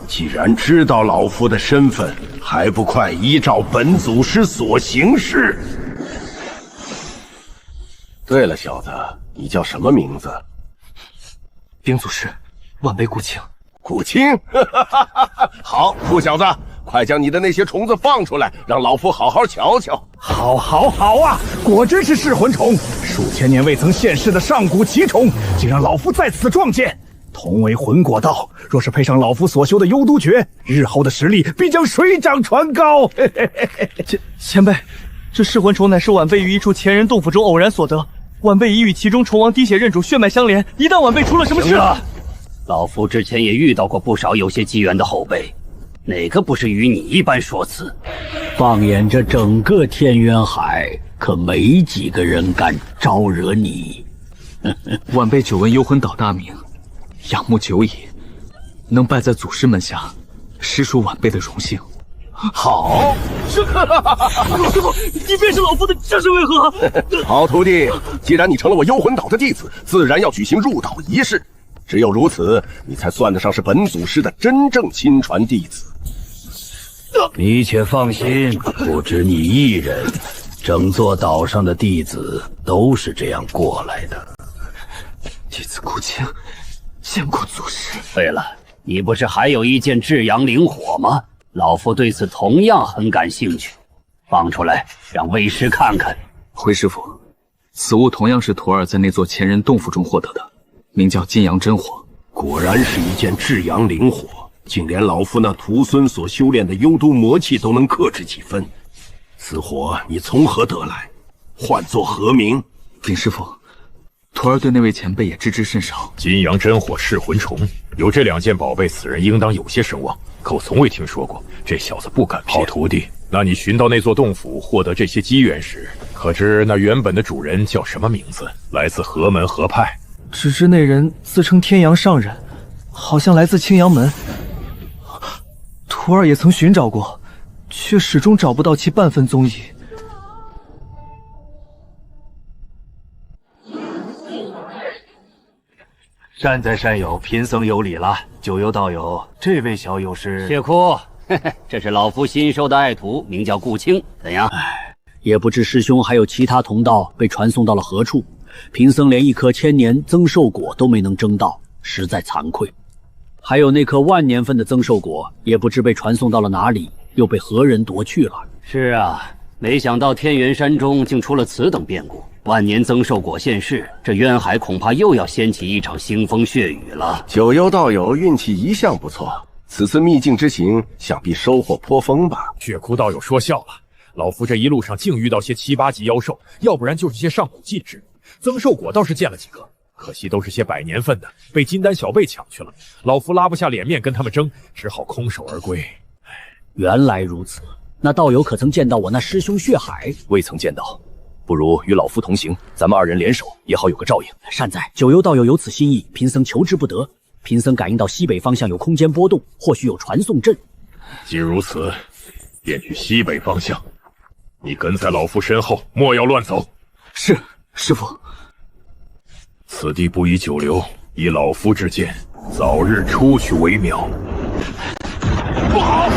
既然知道老夫的身份，还不快依照本祖师所行事？对了，小子，你叫什么名字？禀祖师，晚辈顾青。顾青，好，顾小子，快将你的那些虫子放出来，让老夫好好瞧瞧。好啊！果真是噬魂虫，数千年未曾现世的上古奇虫，竟让老夫在此撞见。同为魂果道，若是配上老夫所修的幽都诀，日后的实力必将水涨船高。前辈，这噬魂虫乃是晚辈于一处前人洞府中偶然所得，晚辈已与其中虫王滴血认主，血脉相连。一旦晚辈出了什么事，老夫之前也遇到过不少有些机缘的后辈，哪个不是与你一般说辞？放眼这整个天渊海，可没几个人敢招惹你。晚辈久闻幽魂岛大名，仰慕久矣，能拜在祖师门下，实属晚辈的荣幸。好，师傅，你便是老夫的，这是为何？好徒弟，既然你成了我幽魂岛的弟子，自然要举行入岛仪式。只有如此，你才算得上是本祖师的真正亲传弟子。你且放心，不止你一人，整座岛上的弟子都是这样过来的。弟子顾青见过祖师。对了，你不是还有一件至阳灵火吗？老夫对此同样很感兴趣，放出来让为师看看。回师傅，此物同样是徒儿在那座前人洞府中获得的，名叫金阳真火。果然是一件至阳灵火，竟连老夫那徒孙所修炼的幽都魔气都能克制几分。此火你从何得来？唤作何名？禀师傅，徒儿对那位前辈也知之甚少。金阳真火噬魂虫，有这两件宝贝，此人应当有些声望。可我从未听说过，这小子不敢骗。好徒弟，那你寻到那座洞府，获得这些机缘时，可知那原本的主人叫什么名字？来自何门何派？只知那人自称天阳上人，好像来自青阳门。徒儿也曾寻找过，却始终找不到其半分踪影。善哉善友，贫僧有礼了。九幽道友，这位小友是？谢哭，这是老夫新收的爱徒，名叫顾青，怎样？也不知师兄还有其他同道被传送到了何处。贫僧连一颗千年增寿果都没能争到，实在惭愧。还有那颗万年份的增寿果，也不知被传送到了哪里，又被何人夺去了。是啊，没想到天元山中竟出了此等变故。万年增寿果现世，这渊海恐怕又要掀起一场腥风血雨了。九幽道友运气一向不错，此次秘境之行，想必收获颇丰吧？血窟道友说笑了，老夫这一路上竟遇到些7、8级妖兽，要不然就是些上古禁制。增寿果倒是见了几个，可惜都是些百年份的，被金丹小辈抢去了。老夫拉不下脸面跟他们争，只好空手而归。原来如此，那道友可曾见到我那师兄血海？未曾见到，不如与老夫同行，咱们二人联手也好有个照应。善哉，九幽道友有此心意，贫僧求之不得。贫僧感应到西北方向有空间波动，或许有传送阵。既如此，便去西北方向。你跟在老夫身后，莫要乱走。是，师傅。此地不宜久留，以老夫之见，早日出去为妙。不好！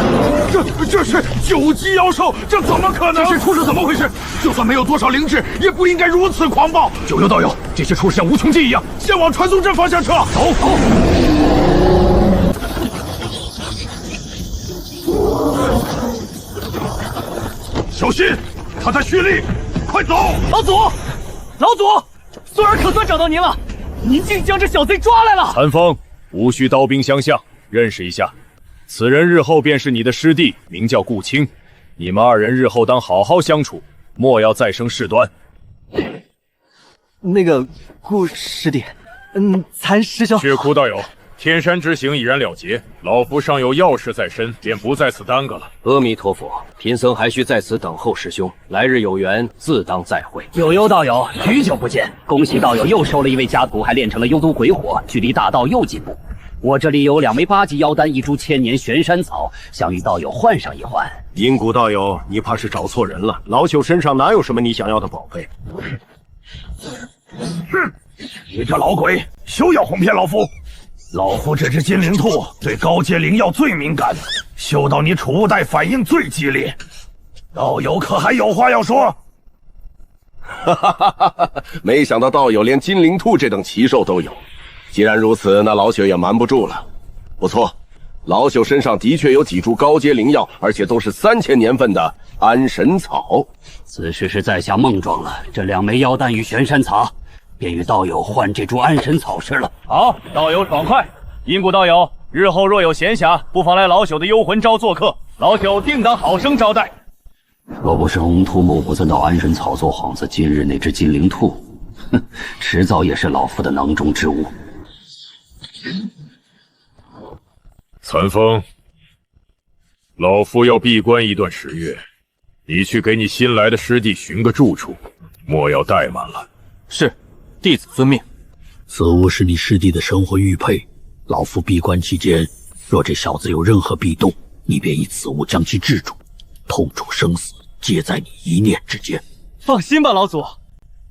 这是九级妖兽，这怎么可能？这些畜生怎么回事？就算没有多少灵智，也不应该如此狂暴。九幽道友，这些畜生像无穷尽一样，先往传送阵方向撤。走。小心，他在蓄力，快走！老祖，索尔可算找到您了，您竟将这小贼抓来了。残风，无需刀兵相向，认识一下，此人日后便是你的师弟，名叫顾青。你们二人日后当好好相处，莫要再生事端。那个顾师弟，残师兄，血窟道友，天山之行已然了结，老夫尚有要事在身，便不在此耽搁了。阿弥陀佛，贫僧还需在此等候师兄，来日有缘自当再会。九幽道友，许久不见，恭喜道友又收了一位家徒，还练成了幽都鬼火，距离大道又进步。我这里有2枚8级妖丹，1株千年玄山草，想与道友换上一换。阴谷道友，你怕是找错人了，老朽身上哪有什么你想要的宝贝？哼，你这老鬼，休要哄骗老夫！老夫这只金灵兔对高阶灵药最敏感，嗅到你储物袋反应最激烈。道友可还有话要说？哈哈哈哈！没想到道友连金灵兔这等奇兽都有。既然如此，那老朽也瞒不住了。不错，老朽身上的确有几株高阶灵药，而且都是3000年份的安神草。此事是在下孟撞了，这2枚妖丹与玄山草，便与道友换这株安神草是了。好，道友爽快。阴谷道友，日后若有闲暇，不妨来老朽的幽魂昭做客，老朽定当好生招待。若不是红秃木不曾到安神草做幌子，今日那只金灵兔，哼，迟早也是老夫的囊中之物。残风，老夫要闭关一段时月，你去给你新来的师弟寻个住处，莫要怠慢了。是，弟子遵命。此物是你师弟的神魂玉佩，老夫闭关期间，若这小子有任何弊动，你便以此物将其制住，痛楚生死皆在你一念之间。放心吧，老祖，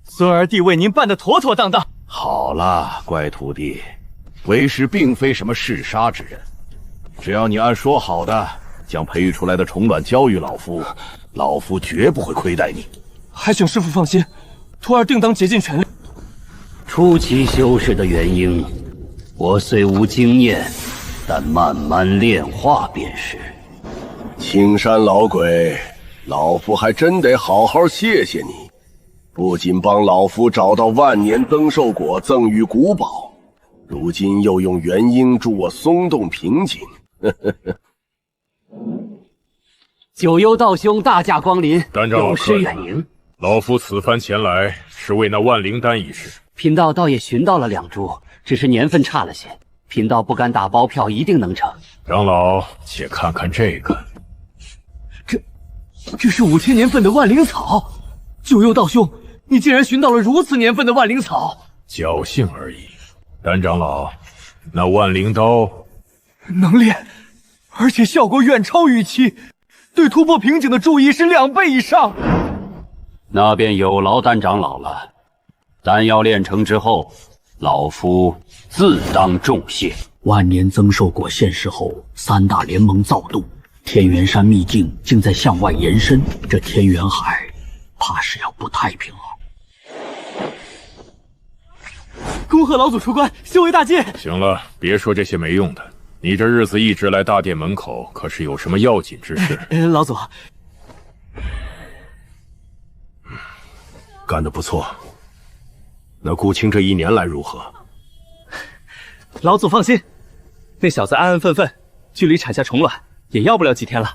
孙儿弟为您办得妥妥当当。好了，乖徒弟，为师并非什么嗜杀之人，只要你按说好的将培育出来的虫卵交予老夫，老夫绝不会亏待你。还请师父放心，徒儿定当竭尽全力。初期修士的元婴，我虽无经验，但慢慢炼化便是。青山老鬼，老夫还真得好好谢谢你，不仅帮老夫找到万年增寿果赠予古宝，如今又用元婴助我松动瓶颈。九幽道兄大驾光临，丹长老有失远迎。老夫此番前来是为那万灵丹一事。贫道倒也寻到了2株，只是年份差了些，贫道不敢打包票一定能成。长老，且看看这个。这是5000年份的万灵草。九幽道兄，你竟然寻到了如此年份的万灵草。侥幸而已。丹长老，那万灵刀能练，而且效果远超预期，对突破瓶颈的注意是2倍以上。那便有劳丹长老了。丹药炼成之后，老夫自当重谢。万年增寿果现世后，3大联盟躁动，天元山秘境竟在向外延伸，这天元海怕是要不太平了。恭贺老祖出关，修为大进。行了，别说这些没用的。你这日子一直来大殿门口，可是有什么要紧之事？老祖，干得不错。那顾青这1年来如何？老祖放心，那小子安安分分，距离产下虫卵也要不了几天了。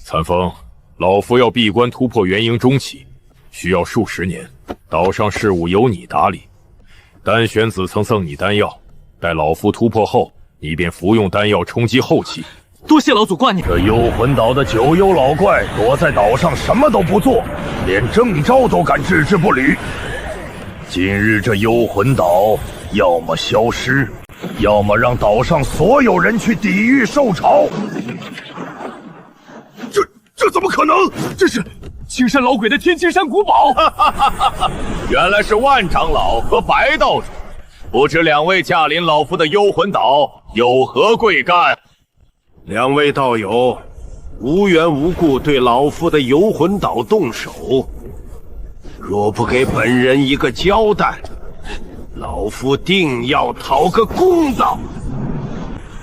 残风，老夫要闭关突破元婴中期，需要数十年，岛上事务由你打理。丹玄子曾赠你丹药，待老夫突破后，你便服用丹药冲击后期。多谢老祖挂念。这幽魂岛的九幽老怪躲在岛上什么都不做，连征召都敢置之不理。今日这幽魂岛要么消失，要么让岛上所有人去地狱受潮。这怎么可能？这是青山老鬼的天青山古堡。原来是万长老和白道主，不知2位驾临老夫的幽魂岛有何贵干？两位道友无缘无故对老夫的游魂岛动手，若不给本人一个交代，老夫定要讨个公道。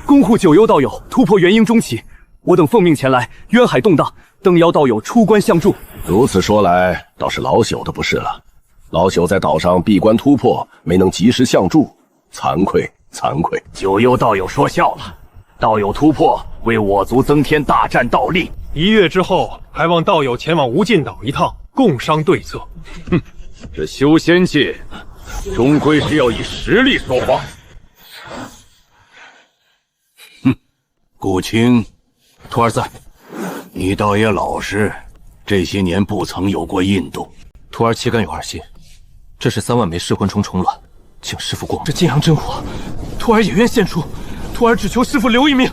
恭护九幽道友突破元婴中期，我等奉命前来，渊海动荡，登邀道友出关相助。如此说来，倒是老朽的不是了。老朽在岛上闭关突破，没能及时相助，惭愧惭愧。九幽道友说笑了，道友突破为我族增添大战道力。1月之后，还望道友前往无尽岛一趟，共商对策。哼，这修仙界终归是要以实力说话。顾青，徒儿在，你倒也老实，这些年不曾有过印度。徒儿岂敢有二心？这是3万枚噬魂虫虫卵，请师父过目。这金阳真火，徒儿也愿献出。徒儿只求师父留一命，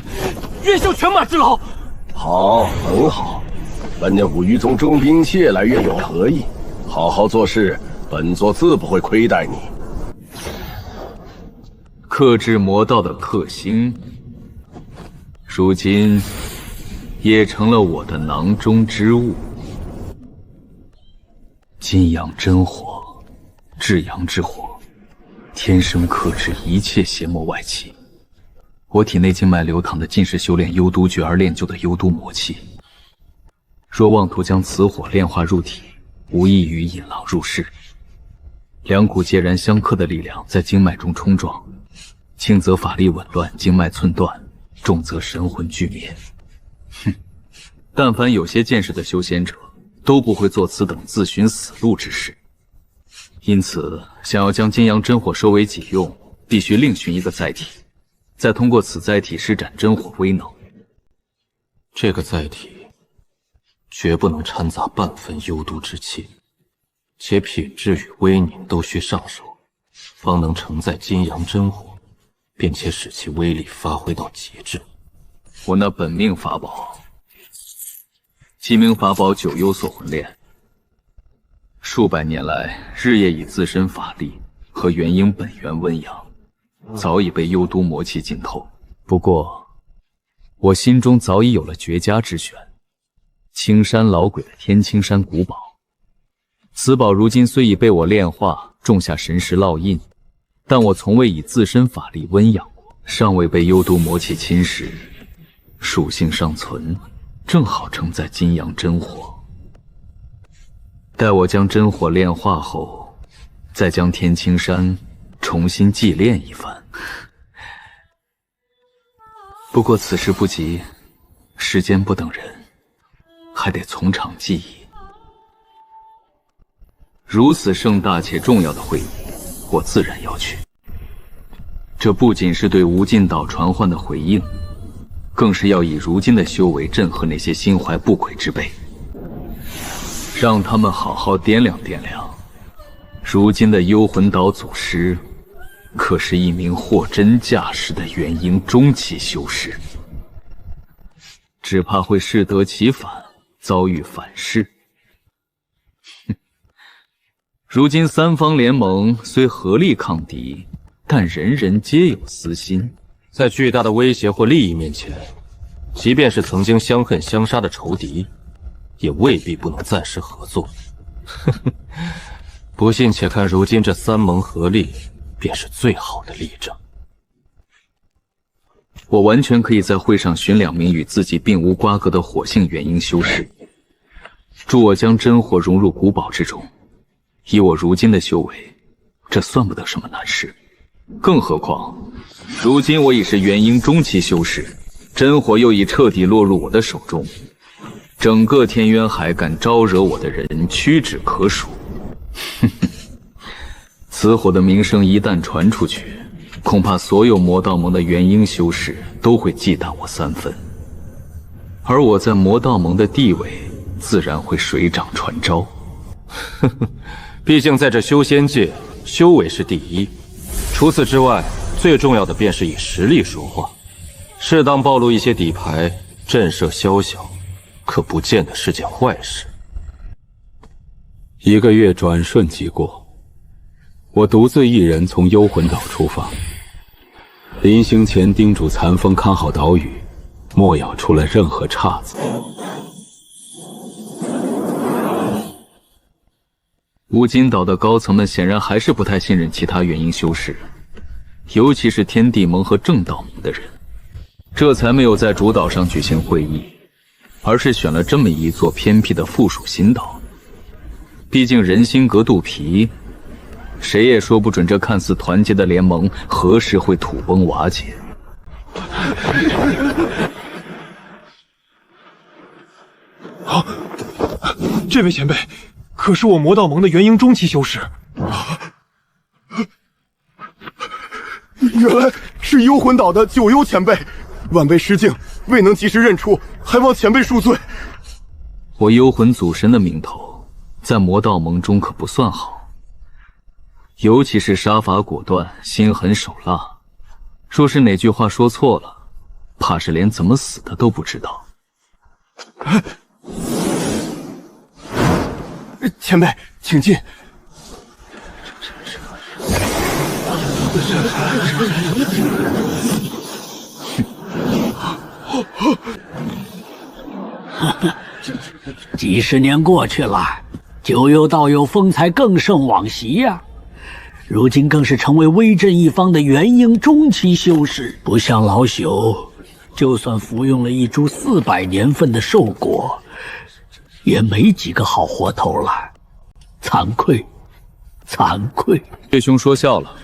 愿效犬马之劳。好，很好。本年5余宗中兵蟹来月有何意？好好做事，本座自不会亏待你。克制魔道的克星，如今也成了我的囊中之物。金阳真火，至阳之火，天生克制一切邪魔外气。我体内经脉流淌的尽是修炼幽都诀而练就的幽都魔气。若妄图将此火炼化入体，无异于引狼入室。两股截然相克的力量在经脉中冲撞，轻则法力紊乱，经脉寸断；重则神魂俱灭。哼，但凡有些见识的修仙者，都不会做此等自寻死路之事。因此，想要将金阳真火收为己用，必须另寻一个载体，再通过此载体施展真火威能。这个载体绝不能掺杂半分幽都之气，且品质与威宁都需上手，方能承载金阳真火，并且使其威力发挥到极致。我那本命法宝，其名法宝九幽锁魂链，数百年来日夜以自身法力和元婴本源温养，早已被幽都魔气浸透。不过，我心中早已有了绝佳之选——青山老鬼的天青山古堡。此宝如今虽已被我炼化，种下神识烙印，但我从未以自身法力温养过，尚未被幽都魔气侵蚀，属性尚存，正好承载金阳真火。待我将真火炼化后，再将天青山重新祭炼一番。不过此时不急，时间不等人，还得从长计议。如此盛大且重要的会议，我自然要去。这不仅是对无尽岛传唤的回应，更是要以如今的修为震慑那些心怀不轨之辈，让他们好好掂量掂量，如今的幽魂岛祖师可是一名货真价实的元婴中期修士，只怕会适得其反，遭遇反噬。如今三方联盟虽合力抗敌，但人人皆有私心，在巨大的威胁或利益面前，即便是曾经相恨相杀的仇敌，也未必不能暂时合作。不信，且看如今这三盟合力，便是最好的例证。我完全可以在会上寻2名与自己并无瓜葛的火性元婴修士，助我将真火融入古堡之中。以我如今的修为，这算不得什么难事。更何况，如今我已是元婴中期修士，真火又已彻底落入我的手中，整个天渊海敢招惹我的人屈指可数。此火的名声一旦传出去，恐怕所有魔道盟的元婴修士都会忌惮我3分，而我在魔道盟的地位自然会水涨船高。毕竟在这修仙界，修为是第一，除此之外，最重要的便是以实力说话。适当暴露一些底牌，震慑宵小，可不见得是件坏事。1个月转瞬即过，我独自一人从幽魂岛出发。临行前叮嘱残风看好岛屿，莫咬出了任何岔子。乌金岛的高层们显然还是不太信任其他元婴修士，尤其是天地盟和正道盟的人，这才没有在主岛上举行会议，而是选了这么一座偏僻的附属新岛。毕竟人心隔肚皮，谁也说不准这看似团结的联盟何时会土崩瓦解。啊，这位前辈，可是我魔道盟的元婴中期修士。原来是幽魂岛的九幽前辈，晚辈失敬，未能及时认出，还望前辈恕罪。我幽魂祖神的名头，在魔道盟中可不算好，尤其是杀伐果断、心狠手辣。若是哪句话说错了，怕是连怎么死的都不知道。前辈，请进。几十年过去了，九幽道友风采更胜往昔呀。如今更是成为威震一方的元婴中期修士，不像老朽，就算服用了一株400年份的兽果，也没几个好活头了。惭愧，惭愧。岳兄说笑了，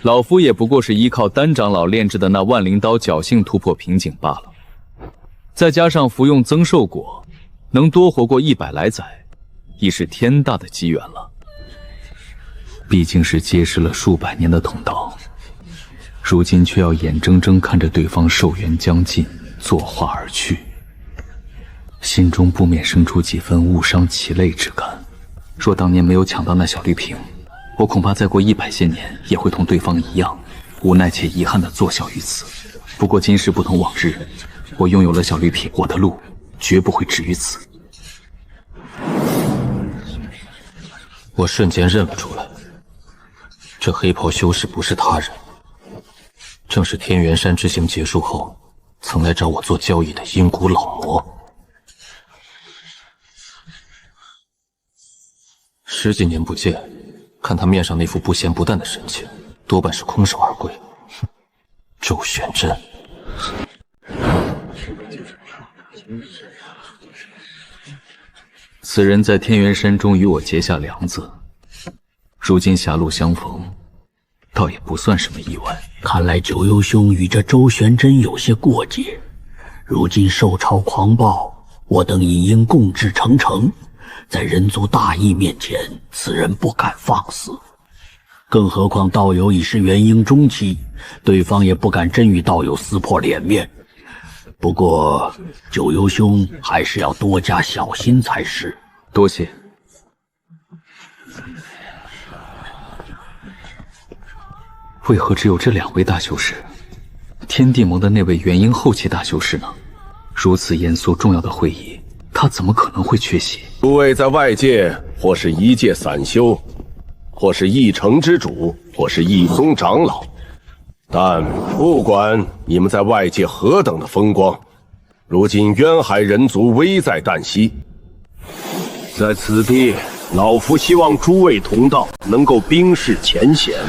老夫也不过是依靠丹长老炼制的那万灵刀侥幸突破瓶颈罢了。再加上服用增寿果，能多活过100来载，已是天大的机缘了。毕竟是结识了数百年的同道，如今却要眼睁睁看着对方寿元将尽，作化而去，心中不免生出几分误伤其类之感。若当年没有抢到那小绿瓶，我恐怕再过100些年也会同对方一样，无奈且遗憾地坐小于此。不过今时不同往日，我拥有了小绿瓶，我的路绝不会止于此。我瞬间认了出来，这黑袍修士不是他人，正是天元山之行结束后曾来找我做交易的阴谷老魔。10几年不见，看他面上那副不咸不淡的神情，多半是空手而归。哼，周玄真。此人在天元山中与我结下梁子，如今狭路相逢，倒也不算什么意外。看来九幽兄与这周玄真有些过节。如今兽潮狂暴，我等已应共志成城，在人族大义面前，此人不敢放肆。更何况道友已是元婴中期，对方也不敢真与道友撕破脸面。不过九幽兄还是要多加小心才是。多谢。为何只有这2位大修士？天地盟的那位元婴后期大修士呢？如此严肃重要的会议，他怎么可能会缺席？诸位在外界或是一介散修，或是一城之主，或是一宗长老，但不管你们在外界何等的风光，如今渊海人族危在旦夕。在此地，老夫希望诸位同道能够冰释前嫌，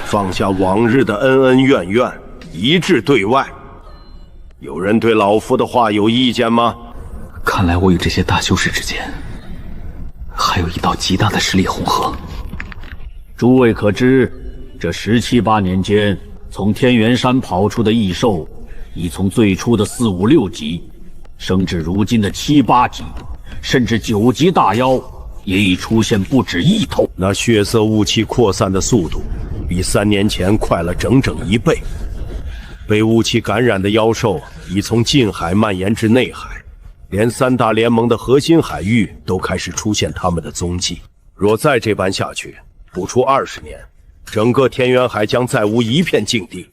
放下往日的恩恩怨怨，一致对外。有人对老夫的话有意见吗？看来我与这些大修士之间还有一道极大的实力鸿沟。诸位可知，这17、18年间，从天元山跑出的异兽，已从最初的4、5、6级，升至如今的7、8级，甚至9级大妖也已出现不止1头。那血色雾气扩散的速度，比3年前快了整整1倍。被雾气感染的妖兽已从近海蔓延至内海，连3大联盟的核心海域都开始出现他们的踪迹。若再这般下去，不出20年，整个天元海将再无一片净地。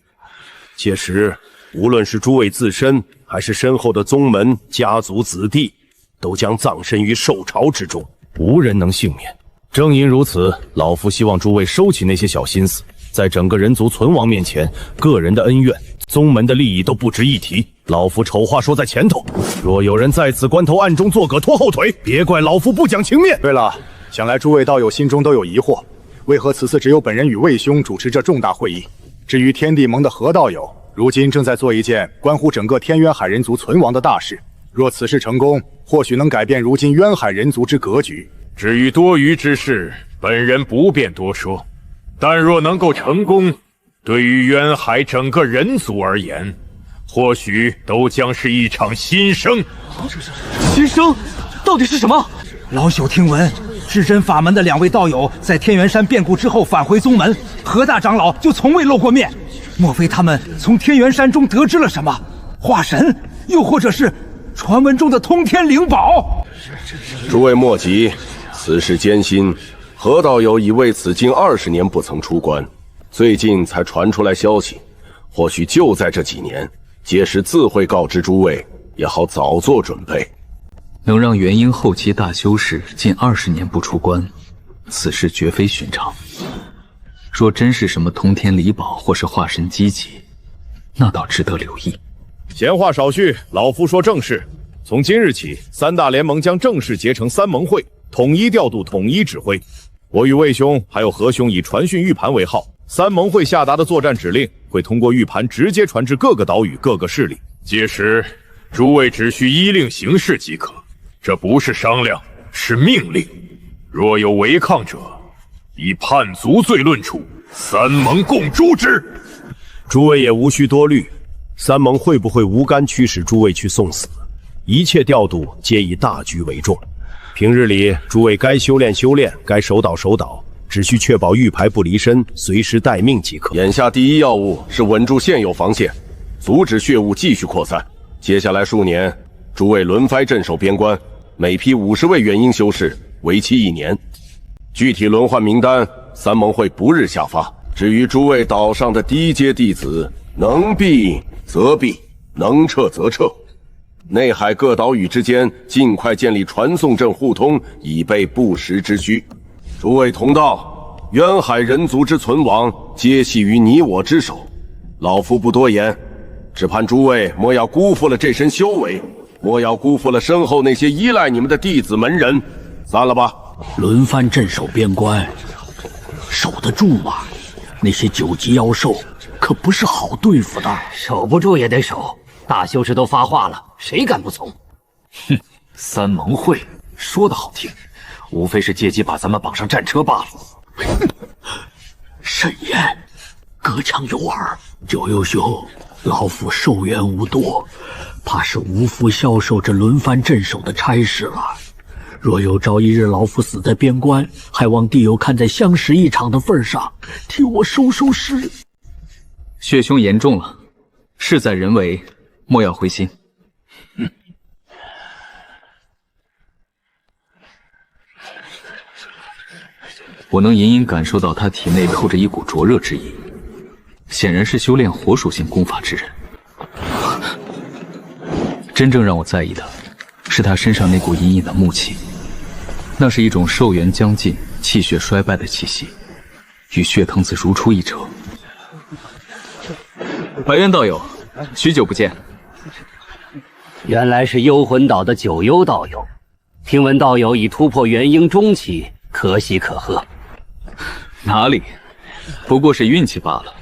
届时，无论是诸位自身，还是身后的宗门、家族、子弟，都将葬身于兽潮之中，无人能幸免。正因如此，老夫希望诸位收起那些小心思，在整个人族存亡面前，个人的恩怨、宗门的利益都不值一提。老夫丑话说在前头，若有人在此关头暗中作梗拖后腿，别怪老夫不讲情面。对了，想来诸位道友心中都有疑惑，为何此次只有本人与魏兄主持这重大会议？至于天地盟的何道友，如今正在做一件关乎整个天渊海人族存亡的大事。若此事成功，或许能改变如今渊海人族之格局。至于多余之事，本人不便多说。但若能够成功，对于渊海整个人族而言，或许都将是一场新生。新生到底是什么？老朽听闻，至真法门的2位道友在天元山变故之后返回宗门，何大长老就从未露过面。莫非他们从天元山中得知了什么？化神，又或者是传闻中的通天灵宝？诸位莫急，此事艰辛，何道友已为此近20年不曾出关，最近才传出来消息，或许就在这几年，届时自会告知诸位，也好早做准备。能让元婴后期大修士近20年不出关，此事绝非寻常。若真是什么通天离宝或是化神机级，那倒值得留意。闲话少叙，老夫说正事。从今日起，3大联盟将正式结成3盟会，统一调度，统一指挥。我与魏兄还有何兄以传讯玉盘为号，3盟会下达的作战指令会通过玉盘直接传至各个岛屿、各个势力。届时，诸位只需依令行事即可。这不是商量，是命令。若有违抗者，以叛族罪论处，3盟共诛之。诸位也无需多虑，3盟会不会无干驱使诸位去送死？一切调度皆以大局为重。平日里，诸位该修炼修炼，该守岛守岛，只需确保玉牌不离身，随时待命即可。眼下第一要务是稳住现有防线，阻止血雾继续扩散。接下来数年，诸位轮番镇守边关，每批50位元婴修士，为期1年。具体轮换名单，3盟会不日下发。至于诸位岛上的低阶弟子，能避则避，能撤则撤。内海各岛屿之间尽快建立传送阵互通，以备不时之需。诸位同道，渊海人族之存亡，皆系于你我之手。老夫不多言，只盼诸位莫要辜负了这身修为，莫要辜负了身后那些依赖你们的弟子门人。散了吧。轮番镇守边关，守得住吗？那些9级妖兽可不是好对付的。守不住也得守，大修士都发话了，谁敢不从？哼，3盟会说得好听，无非是借机把咱们绑上战车罢了。慎言，隔墙有耳。九幽兄，老夫寿元无多，怕是无福消受这轮番镇守的差事了。若有朝一日老夫死在边关，还望弟友看在相识一场的份上，替我收收尸。血凶严重了，事在人为，莫要灰心。我能隐隐感受到他体内透着一股灼热之意，显然是修炼火属性功法之人。真正让我在意的是他身上那股隐隐的木气，那是一种寿元将近、气血衰败的气息，与血藤子如出一辙。白渊道友，许久不见。原来是幽魂岛的九幽道友，听闻道友已突破元婴中期，可喜可贺。哪里，不过是运气罢了。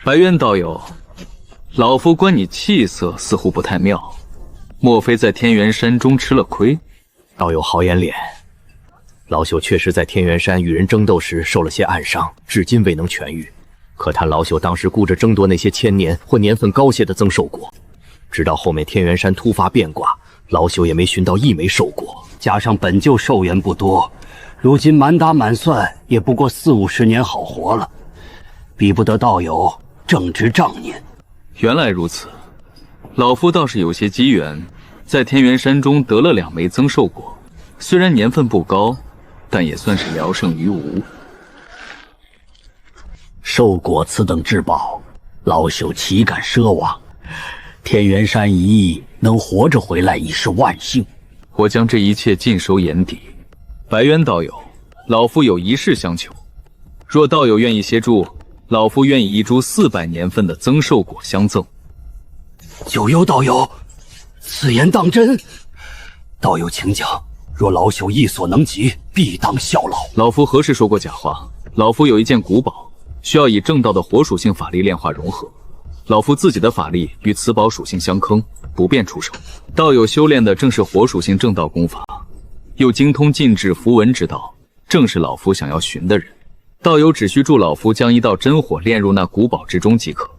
白渊道友，老夫观你气色似乎不太妙，莫非在天元山中吃了亏？道友好眼脸，老朽确实在天元山与人争斗时受了些暗伤，至今未能痊愈。可叹老朽当时顾着争夺那些千年或年份高些的增寿果，直到后面天元山突发变卦，老朽也没寻到一枚寿果。加上本就寿元不多，如今满打满算也不过40-50年好活了，比不得道友正值壮年。原来如此，老夫倒是有些机缘，在天元山中得了2枚增寿果，虽然年份不高，但也算是聊胜于无。寿果此等至宝，老朽岂敢奢望？天元山一役能活着回来已是万幸。我将这一切尽收眼底。白渊道友，老夫有一事相求，若道友愿意协助，老夫愿意一株400年份的增寿果相赠。九幽道友，此言当真？道友请讲，若老朽力所能及，必当效劳。老夫何时说过假话？老夫有一件古宝，需要以正道的火属性法力炼化融合。老夫自己的法力与此宝属性相媲，不便出手。道友修炼的正是火属性正道功法，又精通禁制符文之道，正是老夫想要寻的人。道友只需助老夫将一道真火炼入那古宝之中即可。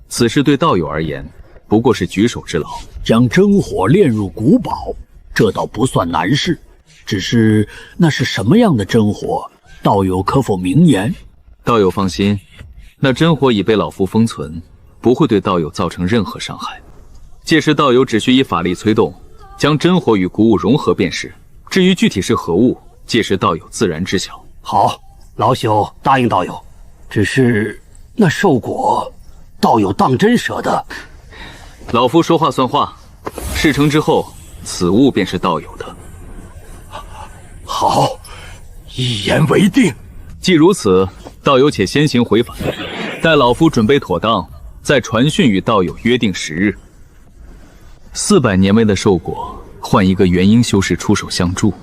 此事对道友而言，不过是举手之劳。将真火炼入古宝，这倒不算难事。只是那是什么样的真火？道友可否明言？道友放心，那真火已被老夫封存，不会对道友造成任何伤害。届时道友只需以法力催动，将真火与古物融合便是。至于具体是何物，届时道友自然知晓。好，老朽答应道友。只是那兽果，道友当真舍得？老夫说话算话，事成之后，此物便是道友的。好，一言为定。既如此，道友且先行回返，待老夫准备妥当，再传讯与道友约定时日。400年位的兽果，换一个元婴修士出手相助，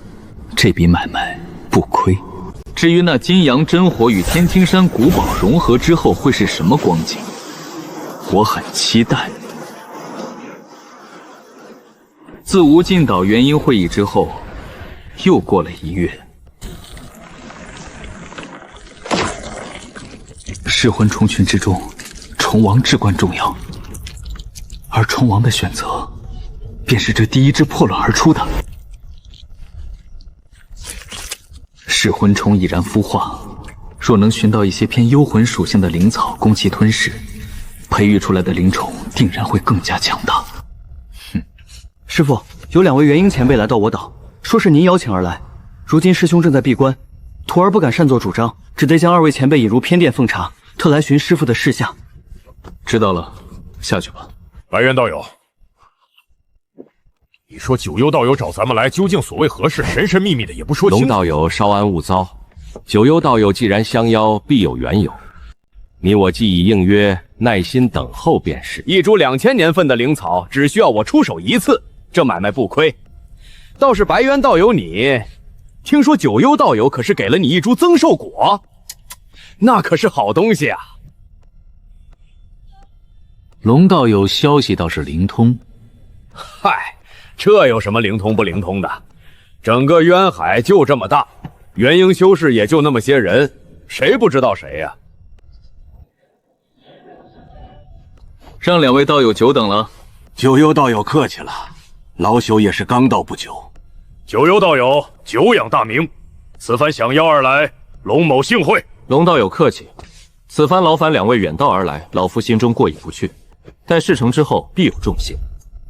这笔买卖不亏。至于那金阳真火与天青山古宝融合之后会是什么光景，我很期待。自无尽岛元婴会议之后，又过了1月。噬魂虫群之中，虫王至关重要，而虫王的选择，便是这第一只破卵而出的。噬魂虫已然孵化，若能寻到一些偏幽魂属性的灵草供其吞噬，培育出来的灵虫定然会更加强大。师父，有2位元婴前辈来到我岛，说是您邀请而来。如今师兄正在闭关，徒儿不敢擅作主张，只得将2位前辈引入偏殿奉茶，特来寻师父的事项。知道了，下去吧。白渊道友，你说九幽道友找咱们来，究竟所谓何事？神神秘秘的也不说清楚。龙道友稍安勿躁，九幽道友既然相邀，必有缘由。你我既已应约，耐心等候便是。一株2000年份的灵草，只需要我出手1次，这买卖不亏。倒是白渊道友你，听说九幽道友可是给了你一株增寿果，那可是好东西啊。龙道友消息倒是灵通。嗨，这有什么灵通不灵通的？整个渊海就这么大，元婴修士也就那么些人，谁不知道谁呀？让2位道友久等了。九幽道友客气了，老朽也是刚到不久。九幽道友久仰大名，此番想邀而来，龙某幸会。龙道友客气，此番劳烦2位远道而来，老夫心中过意不去。待事成之后，必有重谢。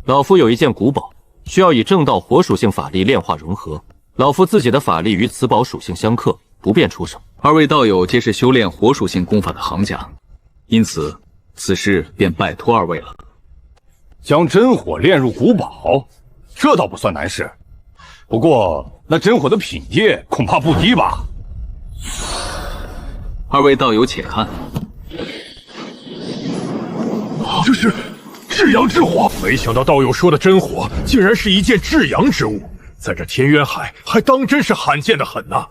老夫有一件古宝，需要以正道火属性法力炼化融合。老夫自己的法力与此宝属性相克，不便出手。2位道友皆是修炼火属性功法的行家，因此此事便拜托2位了。将真火炼入古宝，这倒不算难事。不过那真火的品阶恐怕不低吧？2位道友且看。这是至阳之火，没想到道友说的真火，竟然是一件至阳之物，在这天渊海还当真是罕见的很呐。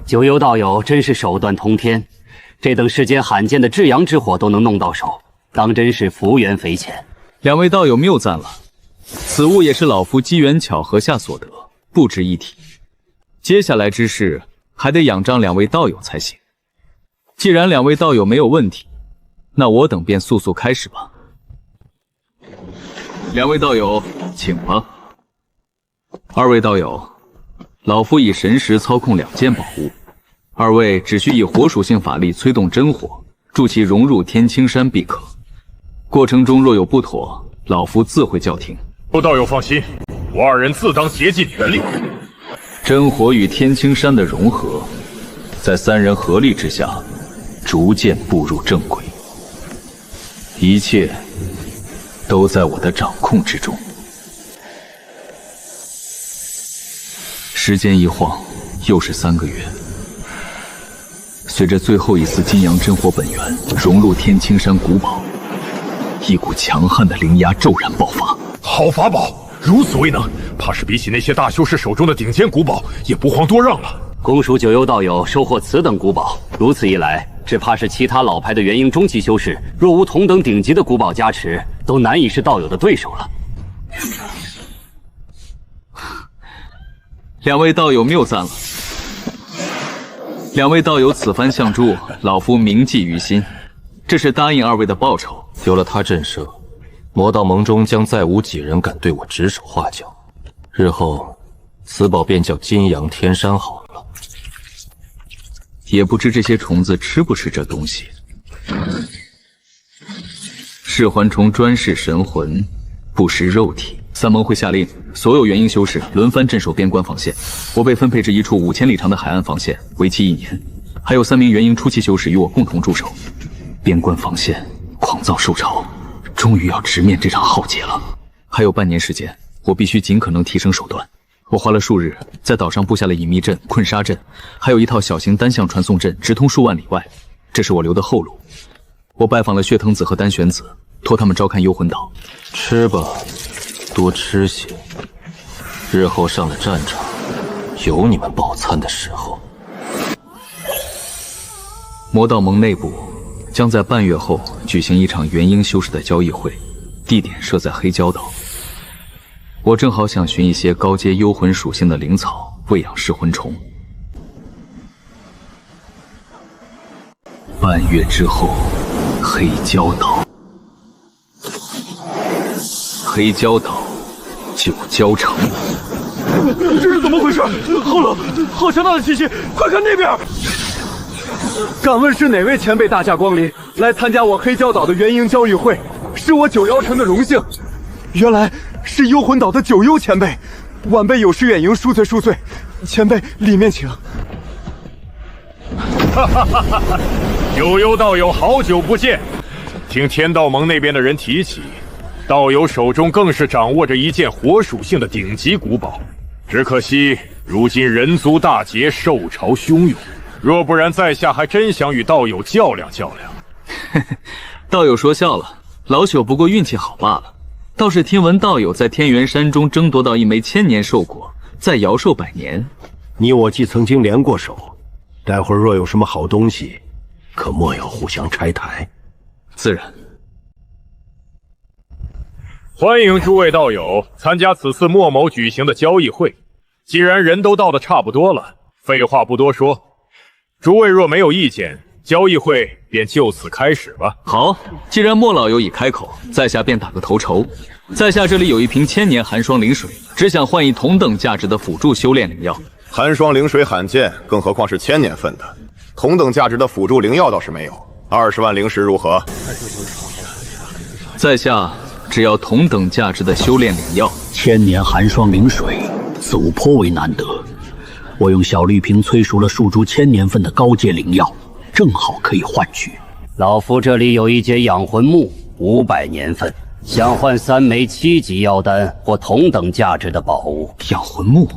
九幽道友真是手段通天，这等世间罕见的至阳之火都能弄到手，当真是福缘匪浅。2位道友谬赞了，此物也是老夫机缘巧合下所得，不值一提。接下来之事还得仰仗2位道友才行。既然2位道友没有问题，那我等便速速开始吧。2位道友，请吧。2位道友，老夫以神识操控2件宝物，2位只需以火属性法力催动真火，助其融入天青山必可。过程中若有不妥，老夫自会叫停。道友放心，我2人自当竭尽全力。真火与天青山的融合，在3人合力之下，逐渐步入正轨。一切都在我的掌控之中。时间一晃，又是3个月。随着最后一丝金阳真火本源融入天青山古堡，一股强悍的灵压骤然爆发。好法宝，如此威能，怕是比起那些大修士手中的顶尖古宝也不遑多让了。公属九幽道友收获此等古宝，如此一来，只怕是其他老牌的元婴中期修士，若无同等顶级的古宝加持，都难以是道友的对手了。两位道友谬赞了。两位道友此番相助，老夫铭记于心，这是答应二位的报酬。有了他震慑，魔道盟中将再无几人敢对我指手画脚。日后，此宝便叫金阳天山好了。也不知这些虫子吃不吃这东西。噬魂虫专噬神魂，不食肉体。三盟会下令，所有元婴修士轮番镇守边关防线。我被分配至一处5000里长的海岸防线，为期1年。还有3名元婴初期修士与我共同驻守。边关防线狂躁受潮，终于要直面这场浩劫了。还有半年时间，我必须尽可能提升手段。我花了数日，在岛上布下了隐秘阵、困杀阵，还有一套小型单向传送阵，直通数万里外。这是我留的后路。我拜访了血藤子和丹玄子，托他们照看幽魂岛。吃吧，多吃些，日后上了战场，有你们饱餐的时候。魔道盟内部将在半月后举行一场元婴修士的交易会，地点设在黑礁岛。我正好想寻一些高阶幽魂属性的灵草喂养噬魂虫。半月之后，黑礁岛。黑礁岛，九霄城。这是怎么回事？好冷，好强大的气息！快看那边！敢问是哪位前辈大驾光临，来参加我黑礁岛的元婴交易会？是我九妖城的荣幸。原来是幽魂岛的九幽前辈，晚辈有失远迎，恕罪恕罪。前辈里面请。哈哈哈哈！九幽道友好久不见，听天道盟那边的人提起，道友手中更是掌握着一件火属性的顶级古宝，只可惜如今人族大劫，兽潮汹涌。若不然，在下还真想与道友较量较量。道友说笑了，老朽不过运气好罢了。倒是听闻道友在天元山中争夺到一枚千年兽果，再摇寿100年。你我既曾经联过手，待会儿若有什么好东西，可莫要互相拆台。自然。欢迎诸位道友参加此次莫某举行的交易会。既然人都到的差不多了，废话不多说，诸位若没有意见，交易会便就此开始吧。好，既然莫老友已开口，在下便打个头筹。在下这里有一瓶千年寒霜灵水，只想换一同等价值的辅助修炼灵药。寒霜灵水罕见，更何况是1000年份的，同等价值的辅助灵药倒是没有。20万灵石如何？在下只要同等价值的修炼灵药。千年寒霜灵水，此物颇为难得。我用小绿瓶催熟了数株1000年份的高阶灵药，正好可以换取。老夫这里有一节养魂木，500年份，想换3枚7级妖丹或同等价值的宝物。养魂木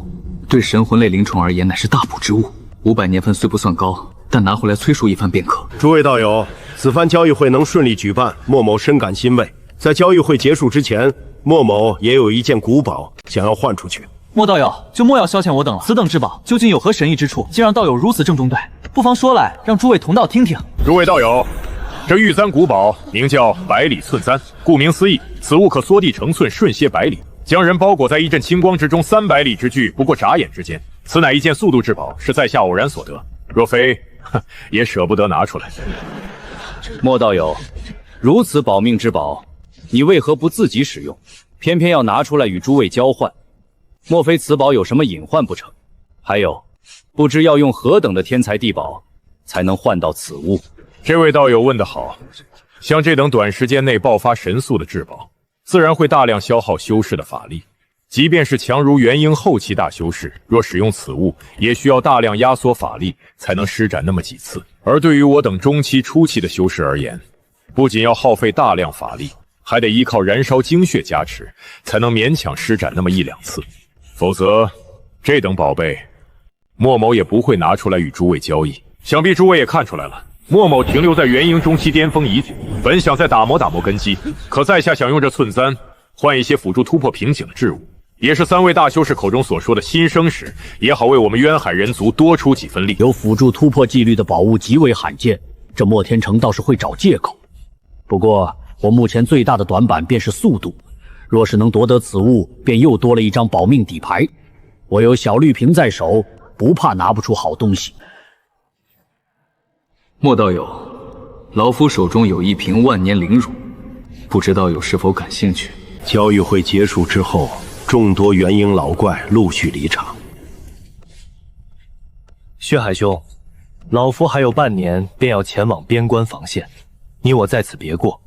对神魂类灵虫而言乃是大补之物，500年份虽不算高，但拿回来催熟一番便可。诸位道友，此番交易会能顺利举办，莫某深感欣慰。在交易会结束之前，莫某也有一件古宝想要换出去。莫道友，就莫要消遣我等了。此等至宝究竟有何神异之处，竟让道友如此郑重对？不妨说来，让诸位同道听听。诸位道友，这玉簪古宝名叫百里寸簪，顾名思义，此物可缩地成寸，瞬歇百里，将人包裹在一阵清光之中，300里之距不过眨眼之间。此乃一件速度至宝，是在下偶然所得，若非也舍不得拿出来。莫道友，如此保命之宝，你为何不自己使用，偏偏要拿出来与诸位交换？莫非此宝有什么隐患不成？还有，不知要用何等的天才地宝，才能换到此物？这位道友问得好，像这等短时间内爆发神速的至宝，自然会大量消耗修士的法力。即便是强如元婴后期大修士，若使用此物，也需要大量压缩法力，才能施展那么几次。而对于我等中期、初期的修士而言，不仅要耗费大量法力，还得依靠燃烧精血加持，才能勉强施展那么1、2次。否则，这等宝贝，莫某也不会拿出来与诸位交易。想必诸位也看出来了，莫某停留在元婴中期巅峰已久，本想再打磨打磨根基，可在下想用这寸簪换一些辅助突破瓶颈的置物，也是3位大修士口中所说的新生时，也好为我们渊海人族多出几分力。有辅助突破纪律的宝物极为罕见，这莫天成倒是会找借口。不过我目前最大的短板便是速度，若是能夺得此物，便又多了一张保命底牌。我有小绿瓶在手，不怕拿不出好东西。莫道友，老夫手中有一瓶万年灵乳，不知道友是否感兴趣？交易会结束之后，众多元婴老怪陆续离场。血海兄，老夫还有半年便要前往边关防线，你我在此别过，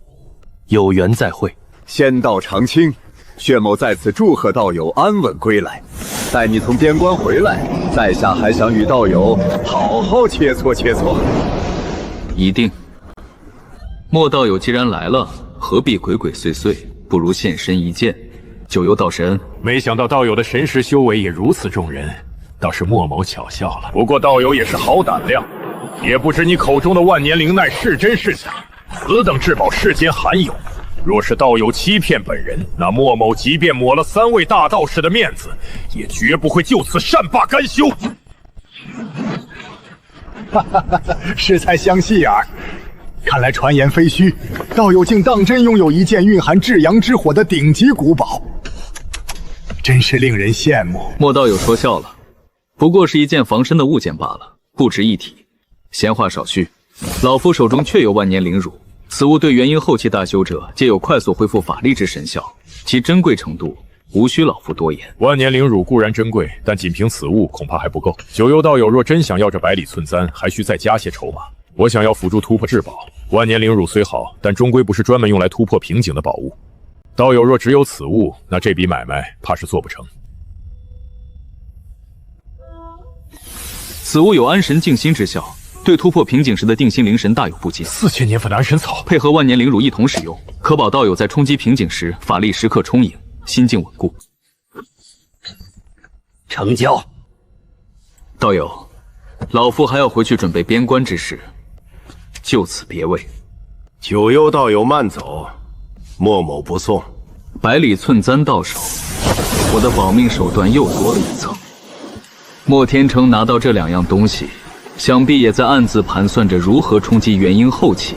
有缘再会。仙道长青，血某在此祝贺道友安稳归来。待你从边关回来，在下还想与道友好好切磋切磋。一定。莫道友既然来了，何必鬼鬼祟祟？不如现身一见。九幽道神，没想到道友的神识修为也如此众人，倒是莫某巧笑了。不过道友也是好胆量，也不知你口中的万年灵奈是真是假。此等至宝世间罕有，若是道友欺骗本人，那莫某即便抹了3位大道士的面子，也绝不会就此善罢甘休。适才相戏耳，看来传言非虚，道友竟当真拥有一件蕴含至阳之火的顶级古宝，真是令人羡慕。莫道友说笑了，不过是一件防身的物件罢了，不值一提。闲话少叙，老夫手中确有万年灵乳，此物对元婴后期大修者皆有快速恢复法力之神效，其珍贵程度无需老夫多言。万年灵乳固然珍贵，但仅凭此物恐怕还不够。九幽道友若真想要这百里寸簪，还需再加些筹码。我想要辅助突破至宝，万年灵乳虽好，但终归不是专门用来突破瓶颈的宝物。道友若只有此物，那这笔买卖怕是做不成。此物有安神静心之效，对突破瓶颈时的定心灵神大有不减。4000年份的安神草，配合万年灵乳一同使用，可保道友在冲击瓶颈时法力时刻充盈，心境稳固。成交。道友，老夫还要回去准备边关之事，就此别位。九幽道友慢走，莫某不送。百里寸簪到手，我的保命手段又多了一层。莫天成拿到这2样东西，想必也在暗自盘算着如何冲击元婴后期。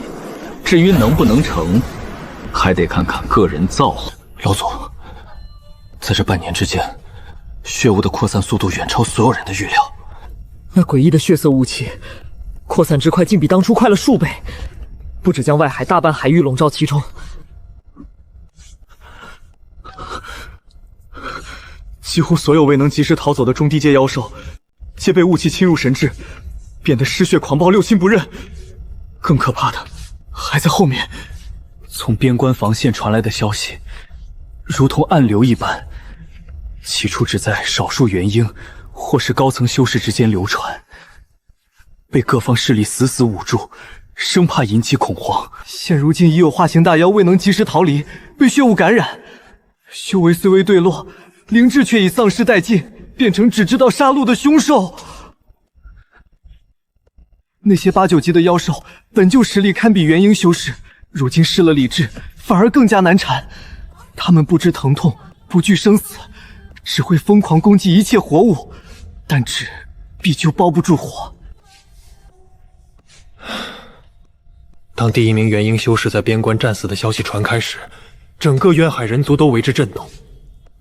至于能不能成，还得看看个人造化。老祖，在这半年之间，血雾的扩散速度远超所有人的预料。那诡异的血色雾气，扩散之快竟比当初快了数倍，不止将外海大半海域笼罩其中。几乎所有未能及时逃走的中低阶妖兽，皆被雾气侵入神智，变得失血狂暴，六亲不认。更可怕的还在后面。从边关防线传来的消息，如同暗流一般，起初只在少数元婴或是高层修士之间流传，被各方势力死死捂住，生怕引起恐慌。现如今已有化形大妖未能及时逃离，被血雾感染，修为虽未坠落，灵智却已丧失殆尽，变成只知道杀戮的凶兽。那些8、9级的妖兽本就实力堪比元婴修士，如今失了理智，反而更加难缠。他们不知疼痛，不惧生死，只会疯狂攻击一切活物，但纸必究包不住火。当第1名元婴修士在边关战死的消息传开时，整个渊海人族都为之震动。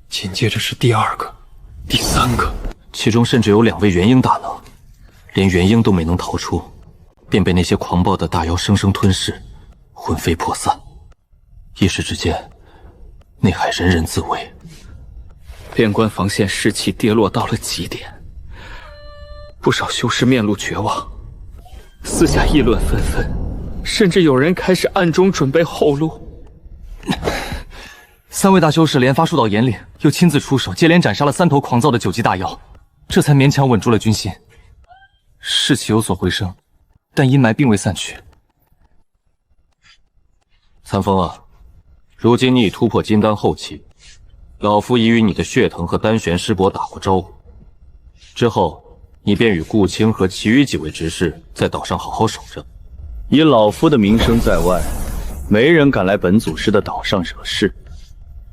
紧接着是第2个、第3个，其中甚至有2位元婴大能，连元婴都没能逃出，便被那些狂暴的大妖生生吞噬，魂飞魄散。一时之间，内海人人自危。边关防线士气跌落到了极点，不少修士面露绝望，私下议论纷纷，甚至有人开始暗中准备后路。3位大修士连发数道严令，又亲自出手，接连斩杀了3头狂躁的9级大妖，这才勉强稳住了军心。士气有所回升，但阴霾并未散去。残风啊，如今你已突破金丹后期，老夫已与你的血藤和丹玄师伯打过招呼，之后你便与顾青和其余几位执事在岛上好好守着，以老夫的名声在外，没人敢来本祖师的岛上惹事。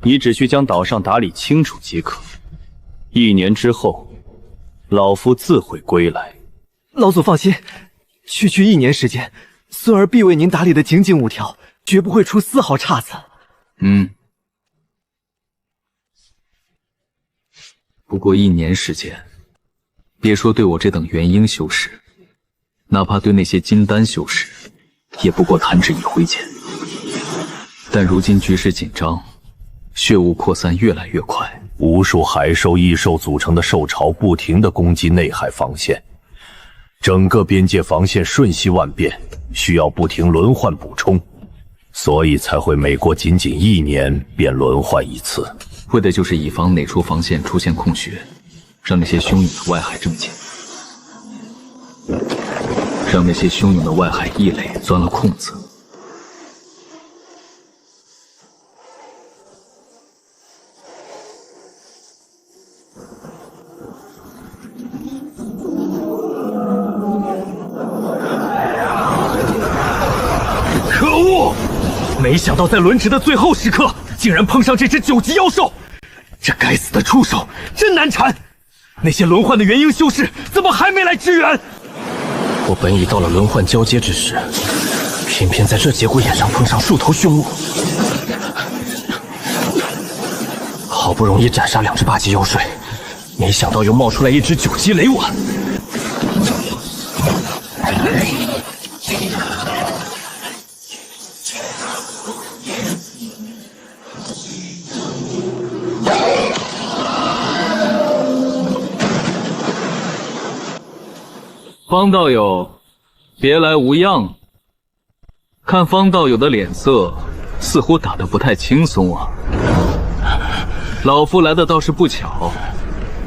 你只需将岛上打理清楚即可。1年之后，老夫自会归来。老祖放心，区区1年时间，孙儿必为您打理得井井有条，绝不会出丝毫差错。不过1年时间，别说对我这等元婴修士，哪怕对那些金丹修士，也不过弹指一挥间。但如今局势紧张，血雾扩散越来越快，无数海兽、异兽组成的兽潮不停地攻击内海防线，整个边界防线瞬息万变，需要不停轮换补充，所以才会每过仅1年便轮换一次。为的就是以防哪处防线出现空穴，让那些汹涌的外海正解，让那些汹涌的外海异类钻了空子。可恶！没想到在轮值的最后时刻，竟然碰上这只9级妖兽。这该死的畜兽真难缠！那些轮换的元婴修士怎么还没来支援？我本已到了轮换交接之时，偏偏在这节骨眼上碰上数头凶物。好不容易斩杀2只8级妖兽，没想到又冒出来一只9级雷丸。方道友，别来无恙。看方道友的脸色，似乎打得不太轻松啊。老夫来的倒是不巧，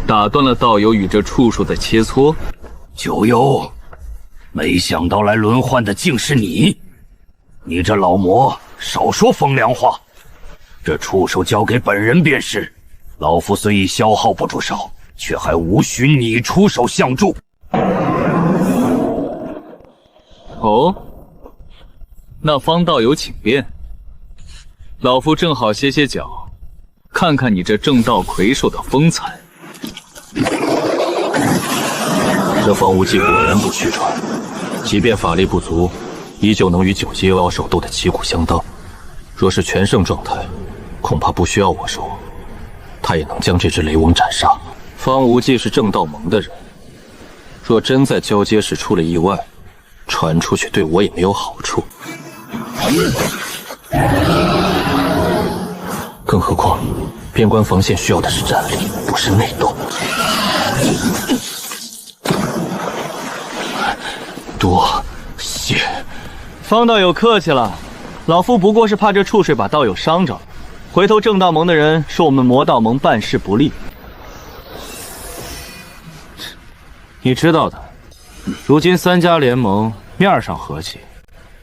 打断了道友与这畜兽的切磋。九幽，没想到来轮换的竟是你！你这老魔，少说风凉话。这畜兽交给本人便是。老夫虽已消耗不住少，却还无需你出手相助。哦，那方道友请便。老夫正好歇歇脚，看看你这正道魁首的风采。这方无忌果然不虚传，即便法力不足，依旧能与9级妖兽斗得旗鼓相当。若是全胜状态，恐怕不需要我说，他也能将这只雷翁斩杀。方无忌是正道盟的人，若真在交接时出了意外，传出去对我也没有好处。更何况，边关防线需要的是战力，不是内斗。多谢方道友客气了，老夫不过是怕这畜水把道友伤着，回头正道盟的人说我们魔道盟办事不力。你知道的，如今3家联盟面上和气，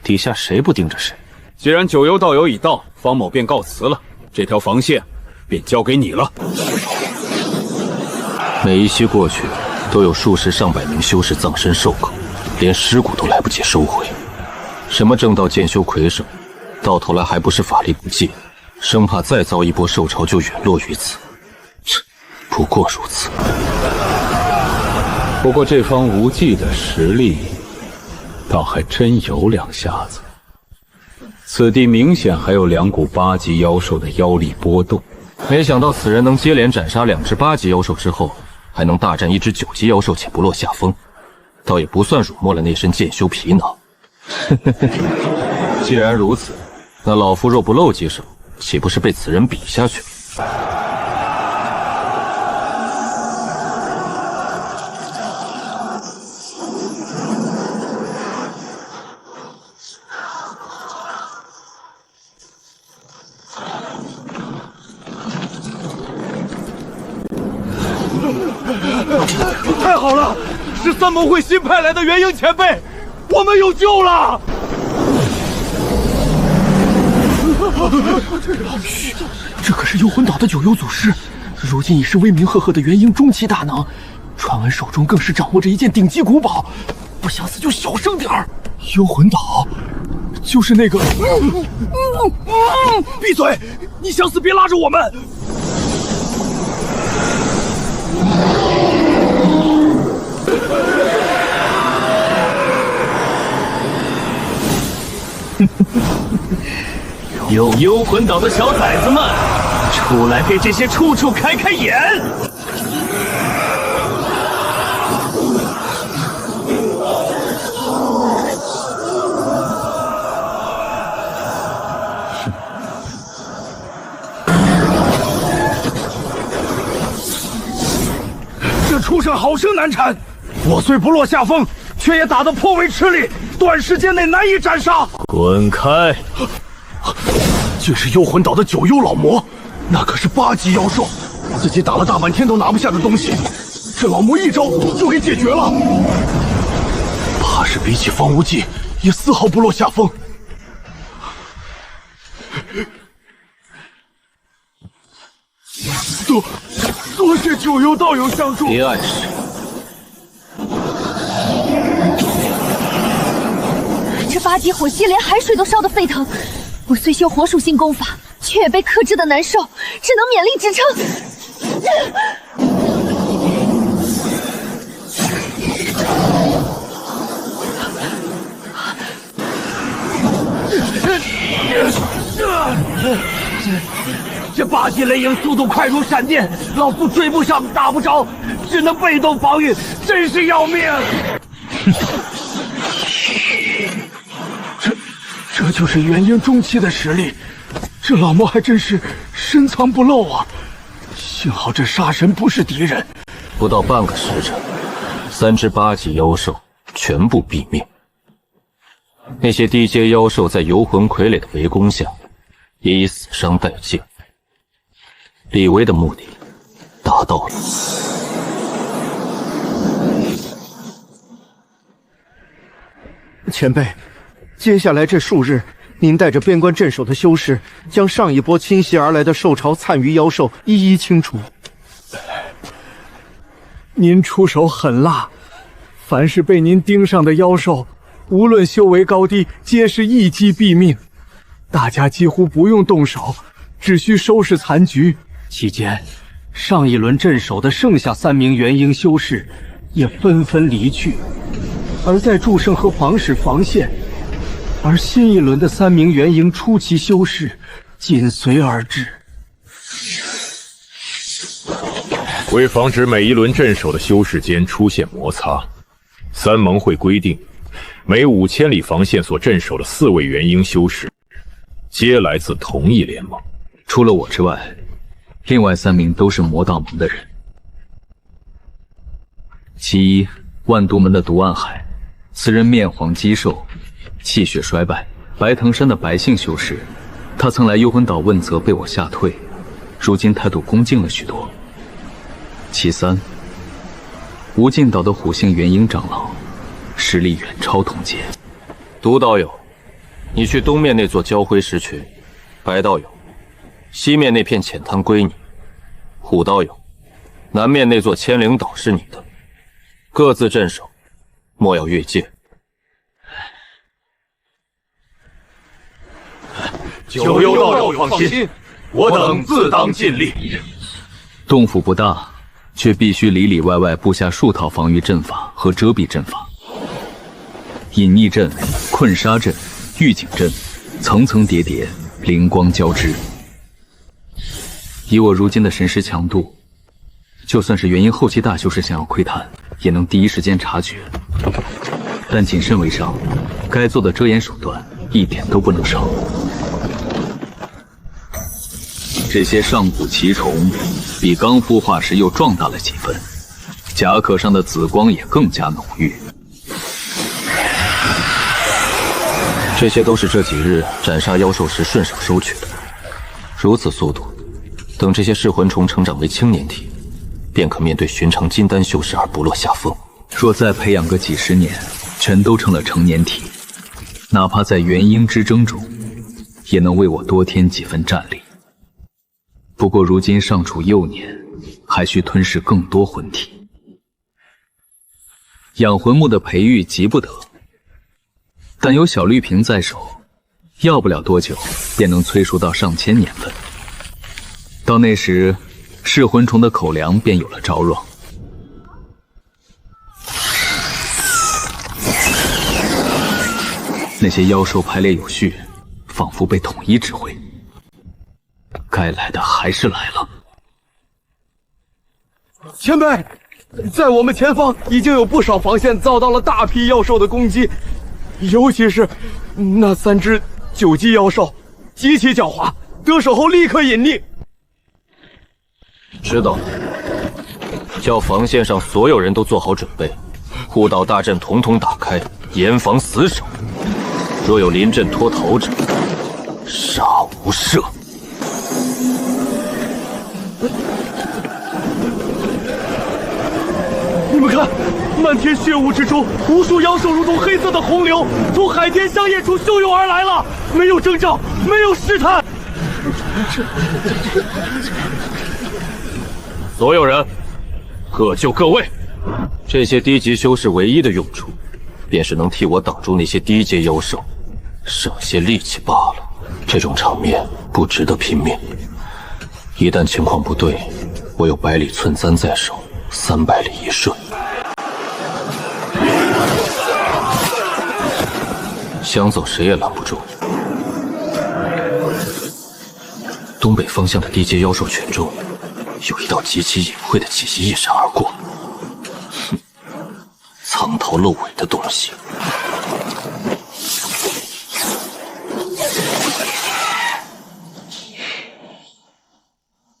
底下谁不盯着谁。既然九幽道友已到，方某便告辞了。这条防线便交给你了。每一期过去，都有数十上百名修士葬身受口，连尸骨都来不及收回。什么正道剑修魁首，到头来还不是法力不济，生怕再遭一波兽潮就陨落于此。不过如此。不过这方无忌的实力，倒还真有2下子。此地明显还有2股8级妖兽的妖力波动。没想到此人能接连斩杀2只8级妖兽之后，还能大战1只9级妖兽且不落下风，倒也不算辱没了那身剑修皮囊。既然如此，那老夫若不露几手，岂不是被此人比下去？太好了，是3盟会新派来的元婴前辈，我们有救了！嘘，这可是幽魂岛的9幽祖师，如今已是威名赫赫的元婴中期大能，传闻手中更是掌握着一件顶级古宝，不想死就小声点儿。幽魂岛，就是那个……闭嘴！你想死别拉着我们！有幽魂岛的小崽子们，出来给这些畜畜开开眼！这畜生好生难缠，我虽不落下风，却也打得颇为吃力，短时间内难以斩杀。滚开！竟是幽魂岛的九幽老魔，那可是8级妖兽，自己打了大半天都拿不下的东西，这老魔一招就给解决了。怕是比起方无忌，也丝毫不落下风。多谢九幽道友相助。别碍事。这8级火系连海水都烧得沸腾，我虽修火属性功法，却也被克制的难受，只能勉力支撑。这8级雷影速度快如闪电，老夫追不上，打不着，只能被动防御，真是要命！这就是元婴中期的实力，这老魔还真是深藏不露啊！幸好这杀神不是敌人。不到半个时辰，3只8级妖兽全部毙命。那些低阶妖兽在游魂傀儡的围攻下，也已死伤殆尽。李维的目的达到了。前辈，接下来这数日，您带着边关镇守的修士，将上一波侵袭而来的兽潮残余妖兽一一清除。您出手狠辣，凡是被您盯上的妖兽，无论修为高低，皆是一击毙命。大家几乎不用动手，只需收拾残局。期间，上一轮镇守的剩下3名元婴修士也纷纷离去，而在祝圣和房使防线，而新一轮的3名元婴初期修士紧随而至。为防止每一轮镇守的修士间出现摩擦，三盟会规定，每5000里防线所镇守的4位元婴修士，皆来自同一联盟。除了我之外，另外3名都是魔道盟的人。其一，万毒门的毒暗海，此人面黄肌瘦，气血衰败，白藤山的白姓修士，他曾来幽魂岛问责，被我吓退，如今态度恭敬了许多。其三，无尽岛的虎姓元婴长老，实力远超同阶。毒道友，你去东面那座焦灰石群；白道友，西面那片浅滩归你；虎道友，南面那座千灵岛是你的，各自镇守，莫要越界。九幽道友放心，我等自当尽力。洞府不大，却必须里里外外布下数套防御阵法和遮蔽阵法。隐匿阵、困杀阵、预警阵，层层叠叠，灵光交织。以我如今的神识强度，就算是元婴后期大修士想要窥探，也能第一时间察觉。但谨慎为上，该做的遮掩手段一点都不能少。这些上古奇虫比刚孵化时又壮大了几分，甲壳上的紫光也更加浓郁。这些都是这几日斩杀妖兽时顺手收取的。如此速度，等这些噬魂虫成长为青年体，便可面对寻常金丹修士而不落下风。若再培养个几10年，全都成了成年体，哪怕在元婴之争中，也能为我多添几分战力。不过如今尚处幼年，还需吞噬更多魂体。养魂木的培育急不得，但有小绿瓶在手，要不了多久便能催熟到上千年份。到那时，噬魂虫的口粮便有了着落。那些妖兽排列有序，仿佛被统一指挥。该来的还是来了。前辈，在我们前方已经有不少防线遭到了大批妖兽的攻击，尤其是那3只9级妖兽，极其狡猾，得手后立刻隐匿。知道了，叫防线上所有人都做好准备，护岛大阵统统打开，严防死守。若有临阵脱逃者，杀无赦。你们看，漫天血雾之中，无数妖兽如同黑色的洪流，从海天香叶处汹涌而来了。没有征兆，没有试探。所有人，各就各位。这些低级修士唯一的用处，便是能替我挡住那些低阶妖兽，省些力气罢了。这种场面不值得拼命。一旦情况不对，我有百里寸簪在手，300里一瞬。想走谁也拦不住。东北方向的低阶妖兽群中，有一道极其隐晦的气息一闪而过。哼，藏头露尾的东西。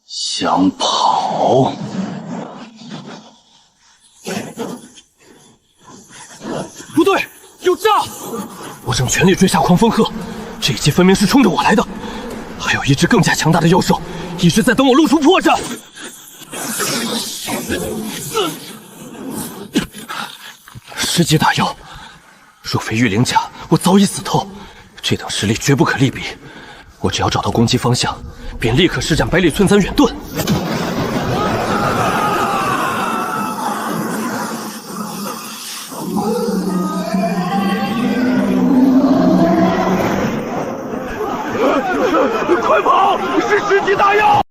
想跑？不对，有诈！我正全力追杀狂风鹤，这一击分明是冲着我来的。还有一只更加强大的妖兽，一直在等我露出破绽。10级大妖，若非玉灵甲，我早已死透。这等实力绝不可力比。我只要找到攻击方向，便立刻施展百里寸簪远遁。快跑！是10级大妖！